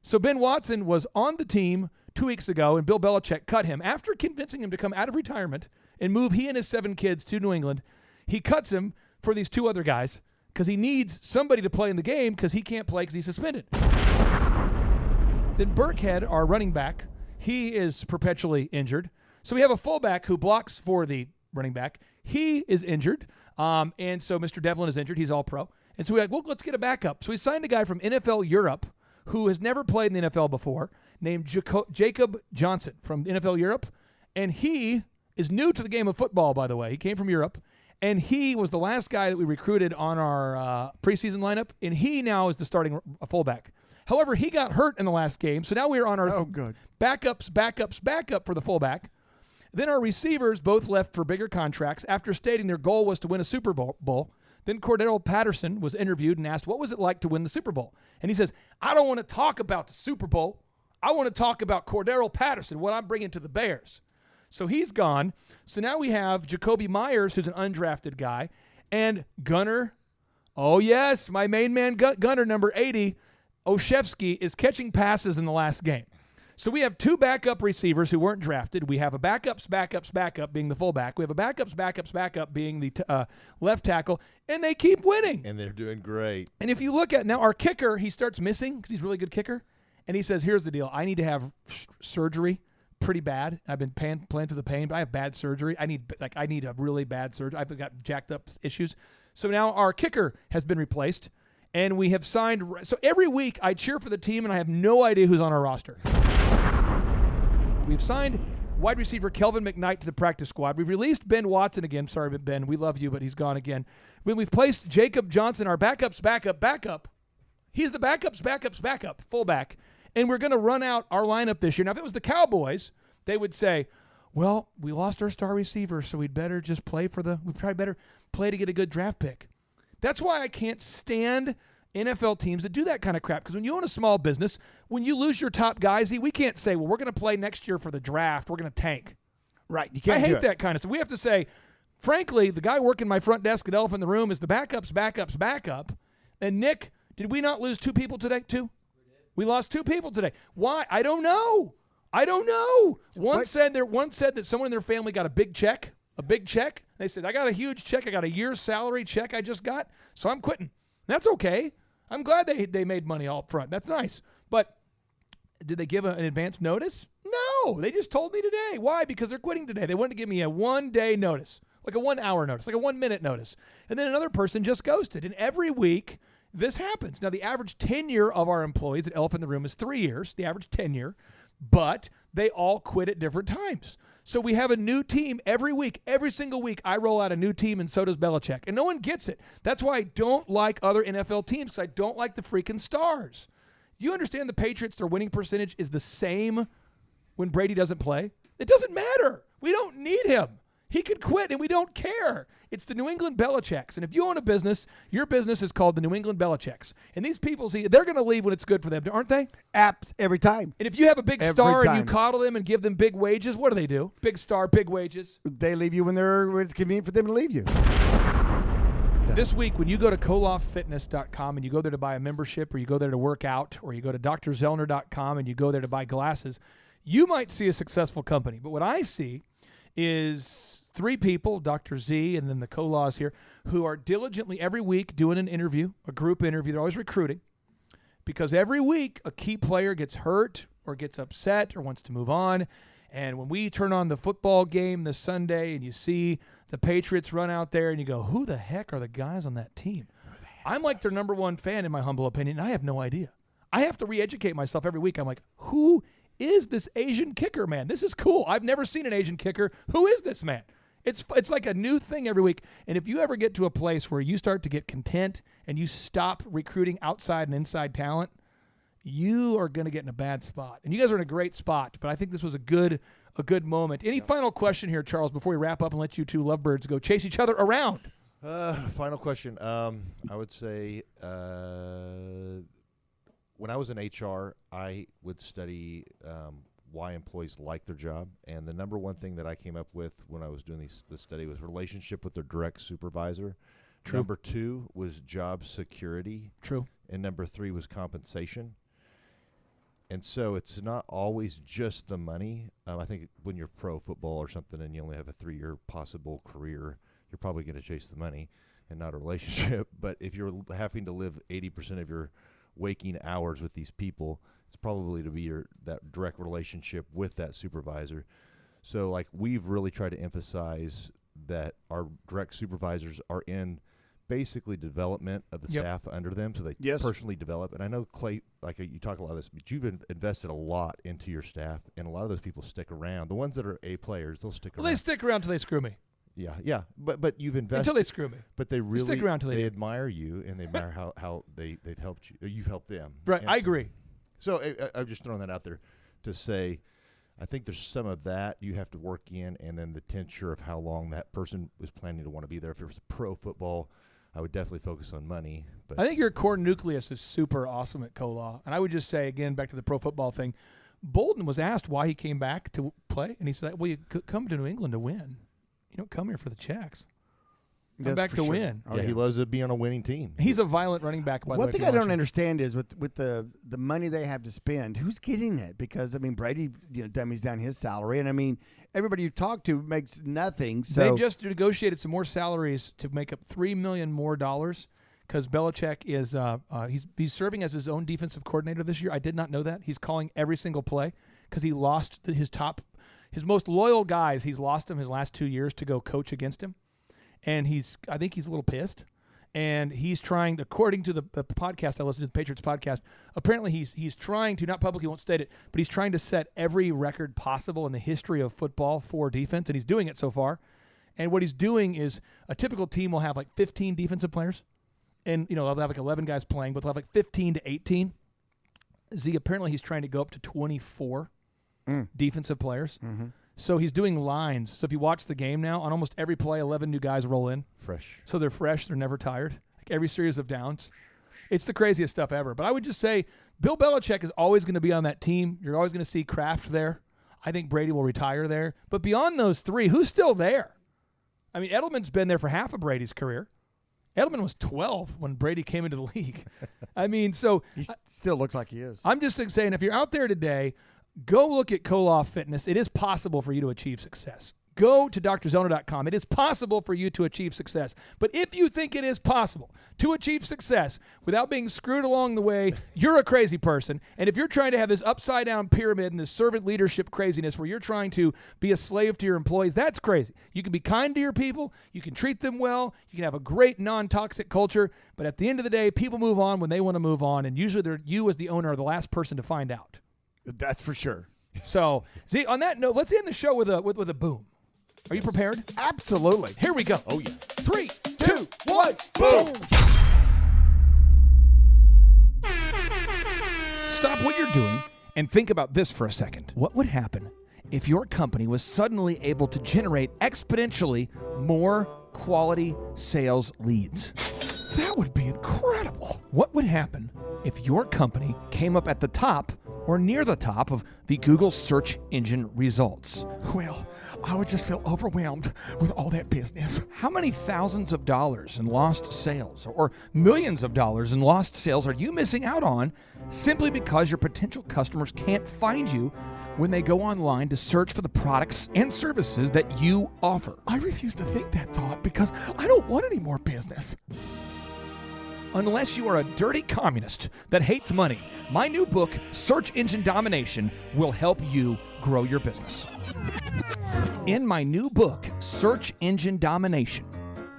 So Ben Watson was on the team 2 weeks ago, and Bill Belichick cut him after convincing him to come out of retirement and move he and his 7 kids to New England. He cuts him for these 2 other guys because he needs somebody to play in the game because he can't play because he's suspended. Then Burkhead, our running back, he is perpetually injured. So we have a fullback who blocks for the running back. He is injured. And so Mr. Devlin is injured. He's all pro. And so we're like, well, let's get a backup. So we signed a guy from NFL Europe who has never played in the NFL before named Jacob Johnson from NFL Europe. And he is new to the game of football, by the way. He came from Europe. And he was the last guy that we recruited on our preseason lineup. And he now is the starting fullback. However, he got hurt in the last game. So now we're on our backup for the fullback. Then our receivers both left for bigger contracts after stating their goal was to win a Super Bowl. Then Cordero Patterson was interviewed and asked, what was it like to win the Super Bowl? And he says, I don't want to talk about the Super Bowl. I want to talk about Cordero Patterson, what I'm bringing to the Bears. So he's gone. So now we have Jacoby Myers, who's an undrafted guy, and Gunnar. Oh, yes, my main man, Gunnar, number 80, Olszewski, is catching passes in the last game. So we have 2 backup receivers who weren't drafted. We have a backup being the fullback. We have a backup being the left tackle, and they keep winning. And they're doing great. And if you look at now our kicker, he starts missing because he's a really good kicker. And he says, here's the deal. I need to have surgery, pretty bad. I've been playing through the pain, but I have bad surgery. I need a really bad surgery. I've got jacked up issues. So now our kicker has been replaced, and we have signed. So every week I cheer for the team, and I have no idea who's on our roster. We've signed wide receiver Kelvin McKnight to the practice squad. We've released Ben Watson again. Sorry, Ben, we love you, but he's gone again. We've placed Jacob Johnson, our backup's backup. He's the backup's backup, fullback. And we're going to run out our lineup this year. Now, if it was the Cowboys, they would say, well, we lost our star receiver, so we'd better just we'd probably better play to get a good draft pick. That's why I can't stand NFL teams that do that kind of crap. Because when you own a small business, when you lose your top guys, we can't say, well, we're going to play next year for the draft. We're going to tank. Right. You can't I hate that kind of stuff. We have to say, frankly, the guy working my front desk at Elephant in the Room is the backup's backup. And Nick, did we not lose 2 people today, too? We lost 2 people today. Why? I don't know. One said that someone in their family got a big check. They said, I got a huge check. I got a year's salary check I just got, so I'm quitting. That's okay. I'm glad they made money all up front. That's nice. But did they give an advance notice? No. They just told me today. Why? Because they're quitting today. They wanted to give me a 1-day notice, like a 1-hour notice, like a 1-minute notice. And then another person just ghosted. And every week this happens. Now, the average tenure of our employees at Elephant in the Room is 3 years, the average tenure, but they all quit at different times. So we have a new team every week. Every single week, I roll out a new team, and so does Belichick. And no one gets it. That's why I don't like other NFL teams, because I don't like the freaking stars. Do you understand the Patriots, their winning percentage is the same when Brady doesn't play? It doesn't matter. We don't need him. He could quit, and we don't care. It's the New England Belichicks. And if you own a business, your business is called the New England Belichicks. And these people, they're going to leave when it's good for them, aren't they? Every time. And if you have a big star and you coddle them and give them big wages, what do? Big star, big wages. They leave you when it's convenient for them to leave you. This week, when you go to colawfitness.com and you go there to buy a membership, or you go there to work out, or you go to drzellner.com and you go there to buy glasses, you might see a successful company. But what I see is 3 people, Dr. Z and then the Colaws here, who are diligently every week doing an interview, a group interview. They're always recruiting, because every week a key player gets hurt or gets upset or wants to move on. And when we turn on the football game this Sunday and you see the Patriots run out there and you go, who the heck are the guys on that team? I'm like their number 1 fan, in my humble opinion. I have no idea. I have to re-educate myself every week. I'm like, who is this Asian kicker, man? This is cool. I've never seen an Asian kicker. Who is this man? It's like a new thing every week. And if you ever get to a place where you start to get content and you stop recruiting outside and inside talent, you are going to get in a bad spot. And you guys are in a great spot, but I think this was a good moment. Any final question here, Charles, before we wrap up and let you 2 lovebirds go chase each other around? Final question. I would say when I was in HR, I would study why employees like their job. And the number 1 thing that I came up with when I was doing this study was relationship with their direct supervisor. True. Number 2 was job security. True. And number 3 was compensation. And so it's not always just the money. I think when you're pro football or something and you only have a 3-year possible career, you're probably going to chase the money and not a relationship. But if you're having to live 80% of your waking hours with these people, it's probably to be that direct relationship with that supervisor. So like we've really tried to emphasize that our direct supervisors are in basically development of the staff under them, so they personally develop. And I know, Clay, like you talk a lot of this, but you've invested a lot into your staff, and a lot of those people stick around. The ones that are A players, they'll stick around. Well, they stick around till they screw me. Yeah, but you've invested until they screw me. But they really stick around till they admire you, and they admire how they've helped you. You've helped them. Right, and I agree. So I'm just throwing that out there to say, I think there's some of that you have to work in, and then the tincture of how long that person was planning to want to be there. If it was pro football, I would definitely focus on money. But I think your core nucleus is super awesome at Colaw. And I would just say, again, back to the pro football thing, Bolden was asked why he came back to play, and he said, well, you come to New England to win. You don't come here for the checks. Come back to win. Oh, yeah, he loves to be on a winning team. He's a violent running back, by the way. One thing I don't understand is with the money they have to spend, who's getting it? Because, I mean, Brady dummies down his salary. And, I mean, everybody you talk to makes nothing. So they just negotiated some more salaries to make up $3 million more because Belichick is he's serving as his own defensive coordinator this year. I did not know that. He's calling every single play because he lost his top – His most loyal guys, he's lost them his last 2 years to go coach against him. And I think he's a little pissed. And he's trying, according to the podcast I listened to, the Patriots podcast, apparently he's trying to, not publicly, won't state it, but he's trying to set every record possible in the history of football for defense, and he's doing it so far. And what he's doing is a typical team will have like 15 defensive players, and they'll have like 11 guys playing, but they'll have like 15 to 18. Apparently he's trying to go up to 24 defensive players. Mm-hmm. So he's doing lines. So if you watch the game now, on almost every play, 11 new guys roll in. Fresh. So they're fresh. They're never tired. Like every series of downs. It's the craziest stuff ever. But I would just say Bill Belichick is always going to be on that team. You're always going to see Kraft there. I think Brady will retire there. But beyond those three, who's still there? I mean, Edelman's been there for half of Brady's career. Edelman was 12 when Brady came into the league. I mean, so he still looks like he is. I'm just saying, if you're out there today, go look at Colaw Fitness. It is possible for you to achieve success. Go to drzona.com. It is possible for you to achieve success. But if you think it is possible to achieve success without being screwed along the way, you're a crazy person. And if you're trying to have this upside-down pyramid and this servant leadership craziness where you're trying to be a slave to your employees, that's crazy. You can be kind to your people. You can treat them well. You can have a great non-toxic culture. But at the end of the day, people move on when they want to move on. And usually you as the owner are the last person to find out. That's for sure. So, on that note, let's end the show with a boom. Are you prepared? Absolutely. Here we go. Oh, yeah. 3, 2, 1, boom. Stop what you're doing and think about this for a second. What would happen if your company was suddenly able to generate exponentially more quality sales leads? That would be incredible. What would happen if your company came up at the top or near the top of the Google search engine results? Well, I would just feel overwhelmed with all that business. How many thousands of dollars in lost sales or millions of dollars in lost sales are you missing out on simply because your potential customers can't find you when they go online to search for the products and services that you offer? I refuse to think that thought because I don't want any more business. Unless you are a dirty communist that hates money, my new book, Search Engine Domination, will help you grow your business. In my new book, Search Engine Domination,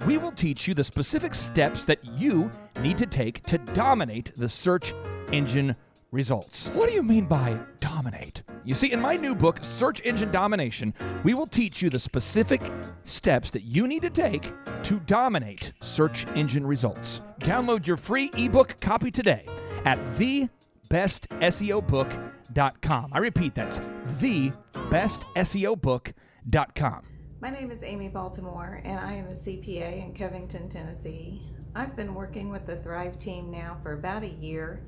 we will teach you the specific steps that you need to take to dominate the search engine results. What do you mean by dominate? You see, in my new book, Search Engine Domination, we will teach you the specific steps that you need to take to dominate search engine results. Download your free ebook copy today at thebestseobook.com. I repeat, that's thebestseobook.com. My name is Amy Baltimore, and I am a CPA in Covington, Tennessee. I've been working with the Thrive team now for about a year.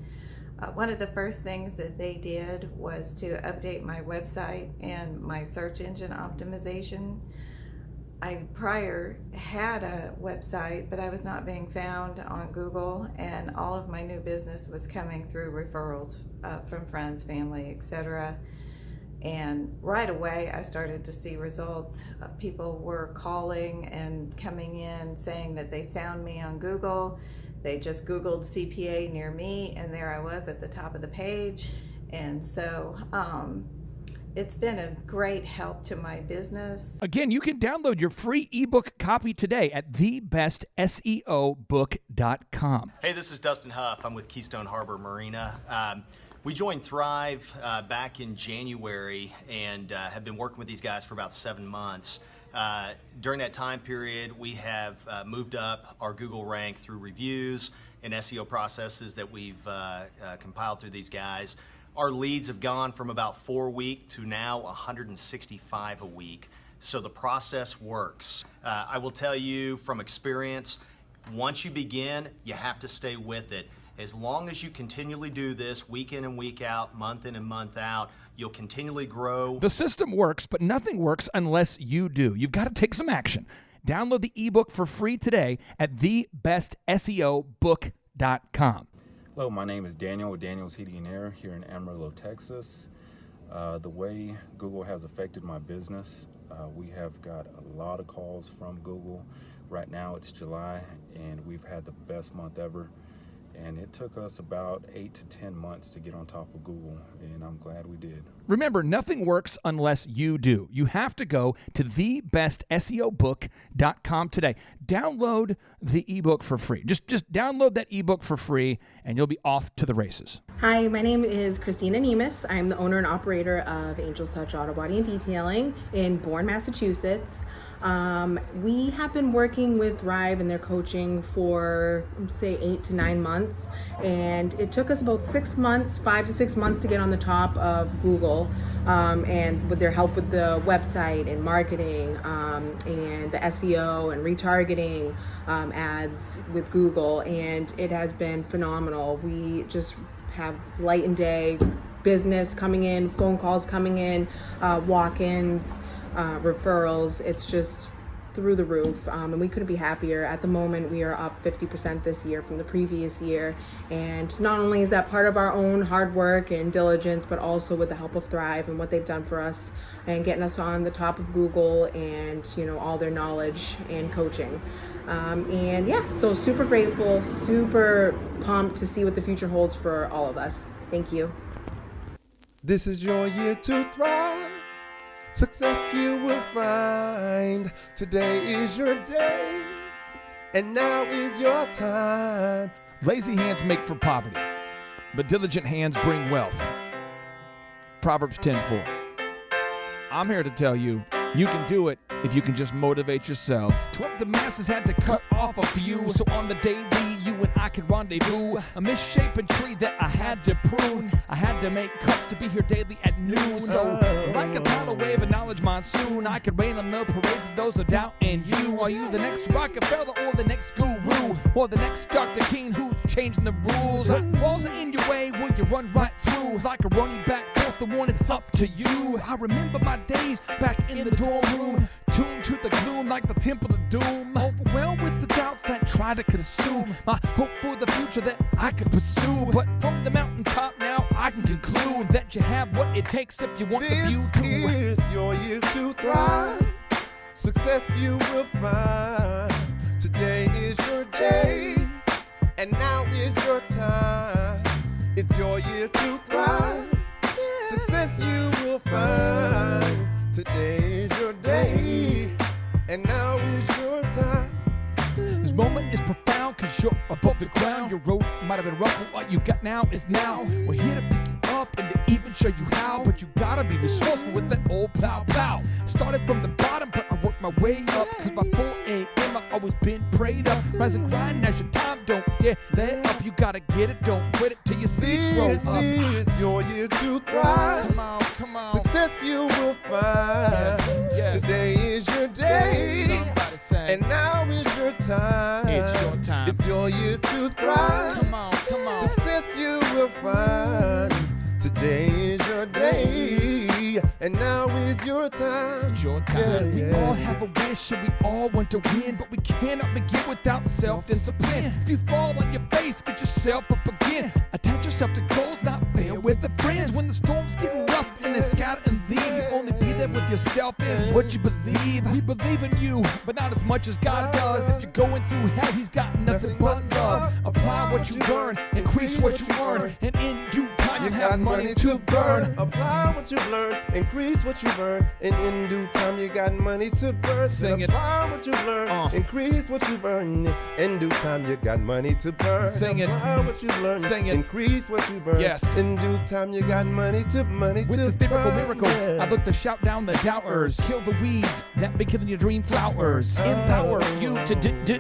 One of the first things that they did was to update my website and my search engine optimization. I prior had a website, but I was not being found on Google, and all of my new business was coming through referrals from friends, family, etc. And right away I started to see results. People were calling and coming in saying that they found me on Google. They just Googled CPA near me, and there I was at the top of the page. And so it's been a great help to my business. Again, you can download your free ebook copy today at thebestseobook.com. Hey, this is Dustin Huff. I'm with Keystone Harbor Marina. We joined Thrive back in January and have been working with these guys for about 7 months. During that time period, we have moved up our Google rank through reviews and SEO processes that we've compiled through these guys. Our leads have gone from about 4 a week to now 165 a week. So the process works. I will tell you from experience, once you begin, you have to stay with it. As long as you continually do this week in and week out, month in and month out, you'll continually grow. The system works, but nothing works unless you do. You've got to take some action. Download the ebook for free today at thebestseobook.com. Hello, my name is Daniel with Daniel's Heating and Air here in Amarillo, Texas. The way Google has affected my business, we have got a lot of calls from Google. Right now it's July, and we've had the best month ever. And it took us about 8 to 10 months to get on top of Google, and I'm glad we did. Remember, nothing works unless you do. You have to go to thebestseobook.com today. Download the ebook for free. Just download that ebook for free, and you'll be off to the races. Hi, my name is Christina Nemus. I'm the owner and operator of Angel's Touch Auto Body and Detailing in Bourne, Massachusetts. We have been working with Thrive and their coaching for, say, 8 to 9 months, and it took us about 6 months, 5 to 6 months to get on the top of Google, and with their help with the website and marketing, and the SEO and retargeting ads with Google, and it has been phenomenal. We just have light and day business coming in, phone calls coming in, walk-ins, referrals. It's just through the roof, and we couldn't be happier. At the moment, we are up 50% this year from the previous year, and not only is that part of our own hard work and diligence, but also with the help of Thrive and what they've done for us and getting us on the top of Google and, you know, all their knowledge and coaching. And yeah, so super grateful, super pumped to see what the future holds for all of us. Thank you. This is your year to thrive. Success you will find. Today is your day, and now is your time. Lazy hands make for poverty, but diligent hands bring wealth. Proverbs 10:4. I'm here to tell you, you can do it if you can just motivate yourself. 12 the masses had to cut off a few, so on the daily you and I could rendezvous. A misshapen tree that I had to prune. I had to make cuts to be here daily at noon. So like a tidal wave of knowledge monsoon, I could rain on the parades of those who doubt in you. Are you the next Rockefeller or the next guru, or the next Dr. King who's changing the rules? Walls are in your way, will you run right through? Like a running back, forth the one, it's up to you. I remember my days back in the dorm room, tuned to the gloom like the temple of doom, overwhelmed with the doubts that try to consume my hope for the future that I could pursue. But from the mountaintop now I can conclude that you have what it takes if you want the view to. This is your year to thrive. Success you will find. Today is your day, and now is your time. It's your year to thrive. Success you will find. Today is your day, and now is your time. This moment is profound, cause you're above the ground. Your road might have been rough, but what you got now is now. We're here to pick you up and to even show you how, but you gotta be resourceful with that old plow. Started from the bottom, but I worked my way up, cause by 4 a.m. I've always been prayed up. Rise and grind, now's your time, don't dare let up. You gotta get it, don't quit it till your seeds grow up. This is your year to thrive. Come on. Success you will find. Yes. Today is your day. Somebody say. And now is your time. It's your time. It's your year to thrive. Come on. Success you will find. Today is your day, and now is your time. It's your time. We all have a wish and we all want to win, but we cannot begin without self-discipline. If you fall on your face, get yourself up again. Attach yourself to goals, not fail with the friends. When the storms get rough and they scatter and leave, you only be there with yourself and what you believe. We believe in you, but not as much as God does. If you're going through hell, he's got nothing but love. Apply what you learn, increase what you earn, and in due time you have money to burn. Apply what you learn, increase what you burn, and in due time you got money to burn. Sing it. Apply what you learn, increase what you burn, in due time you got money to burn. Sing it. Apply what you learn, Sing it. increase what you burn. Yes. In due time you got money to With this biblical miracle, I look to shout down the doubters. Kill the weeds that be killing your dream flowers. Empower you to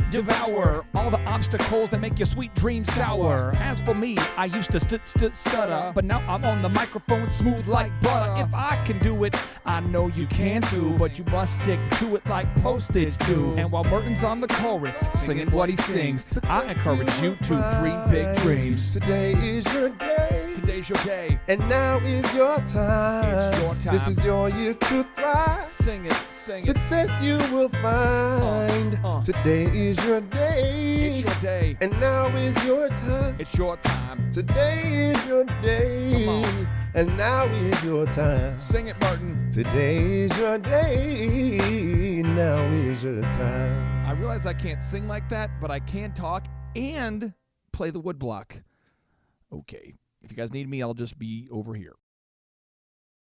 devour all the obstacles that make your sweet dreams sour. As for me, I used to stutter, but now I'm on the microphone smooth like butter. If I can do it, I know you can too, but you must stick to it like postage do. And while Merton's on the chorus, singing what he sings, I encourage you to dream big dreams. Today is your day. Today's your day. And now is your time. It's your time. This is your year to thrive. Sing it, sing it. Success you will find. Today is your day. It's your day. And now is your time. It's your time. Today is your day. Come on. And now is your time. Sing it, Martin. Today is your day. Now is your time. I realize I can't sing like that, but I can talk and play the woodblock. Okay. If you guys need me, I'll just be over here.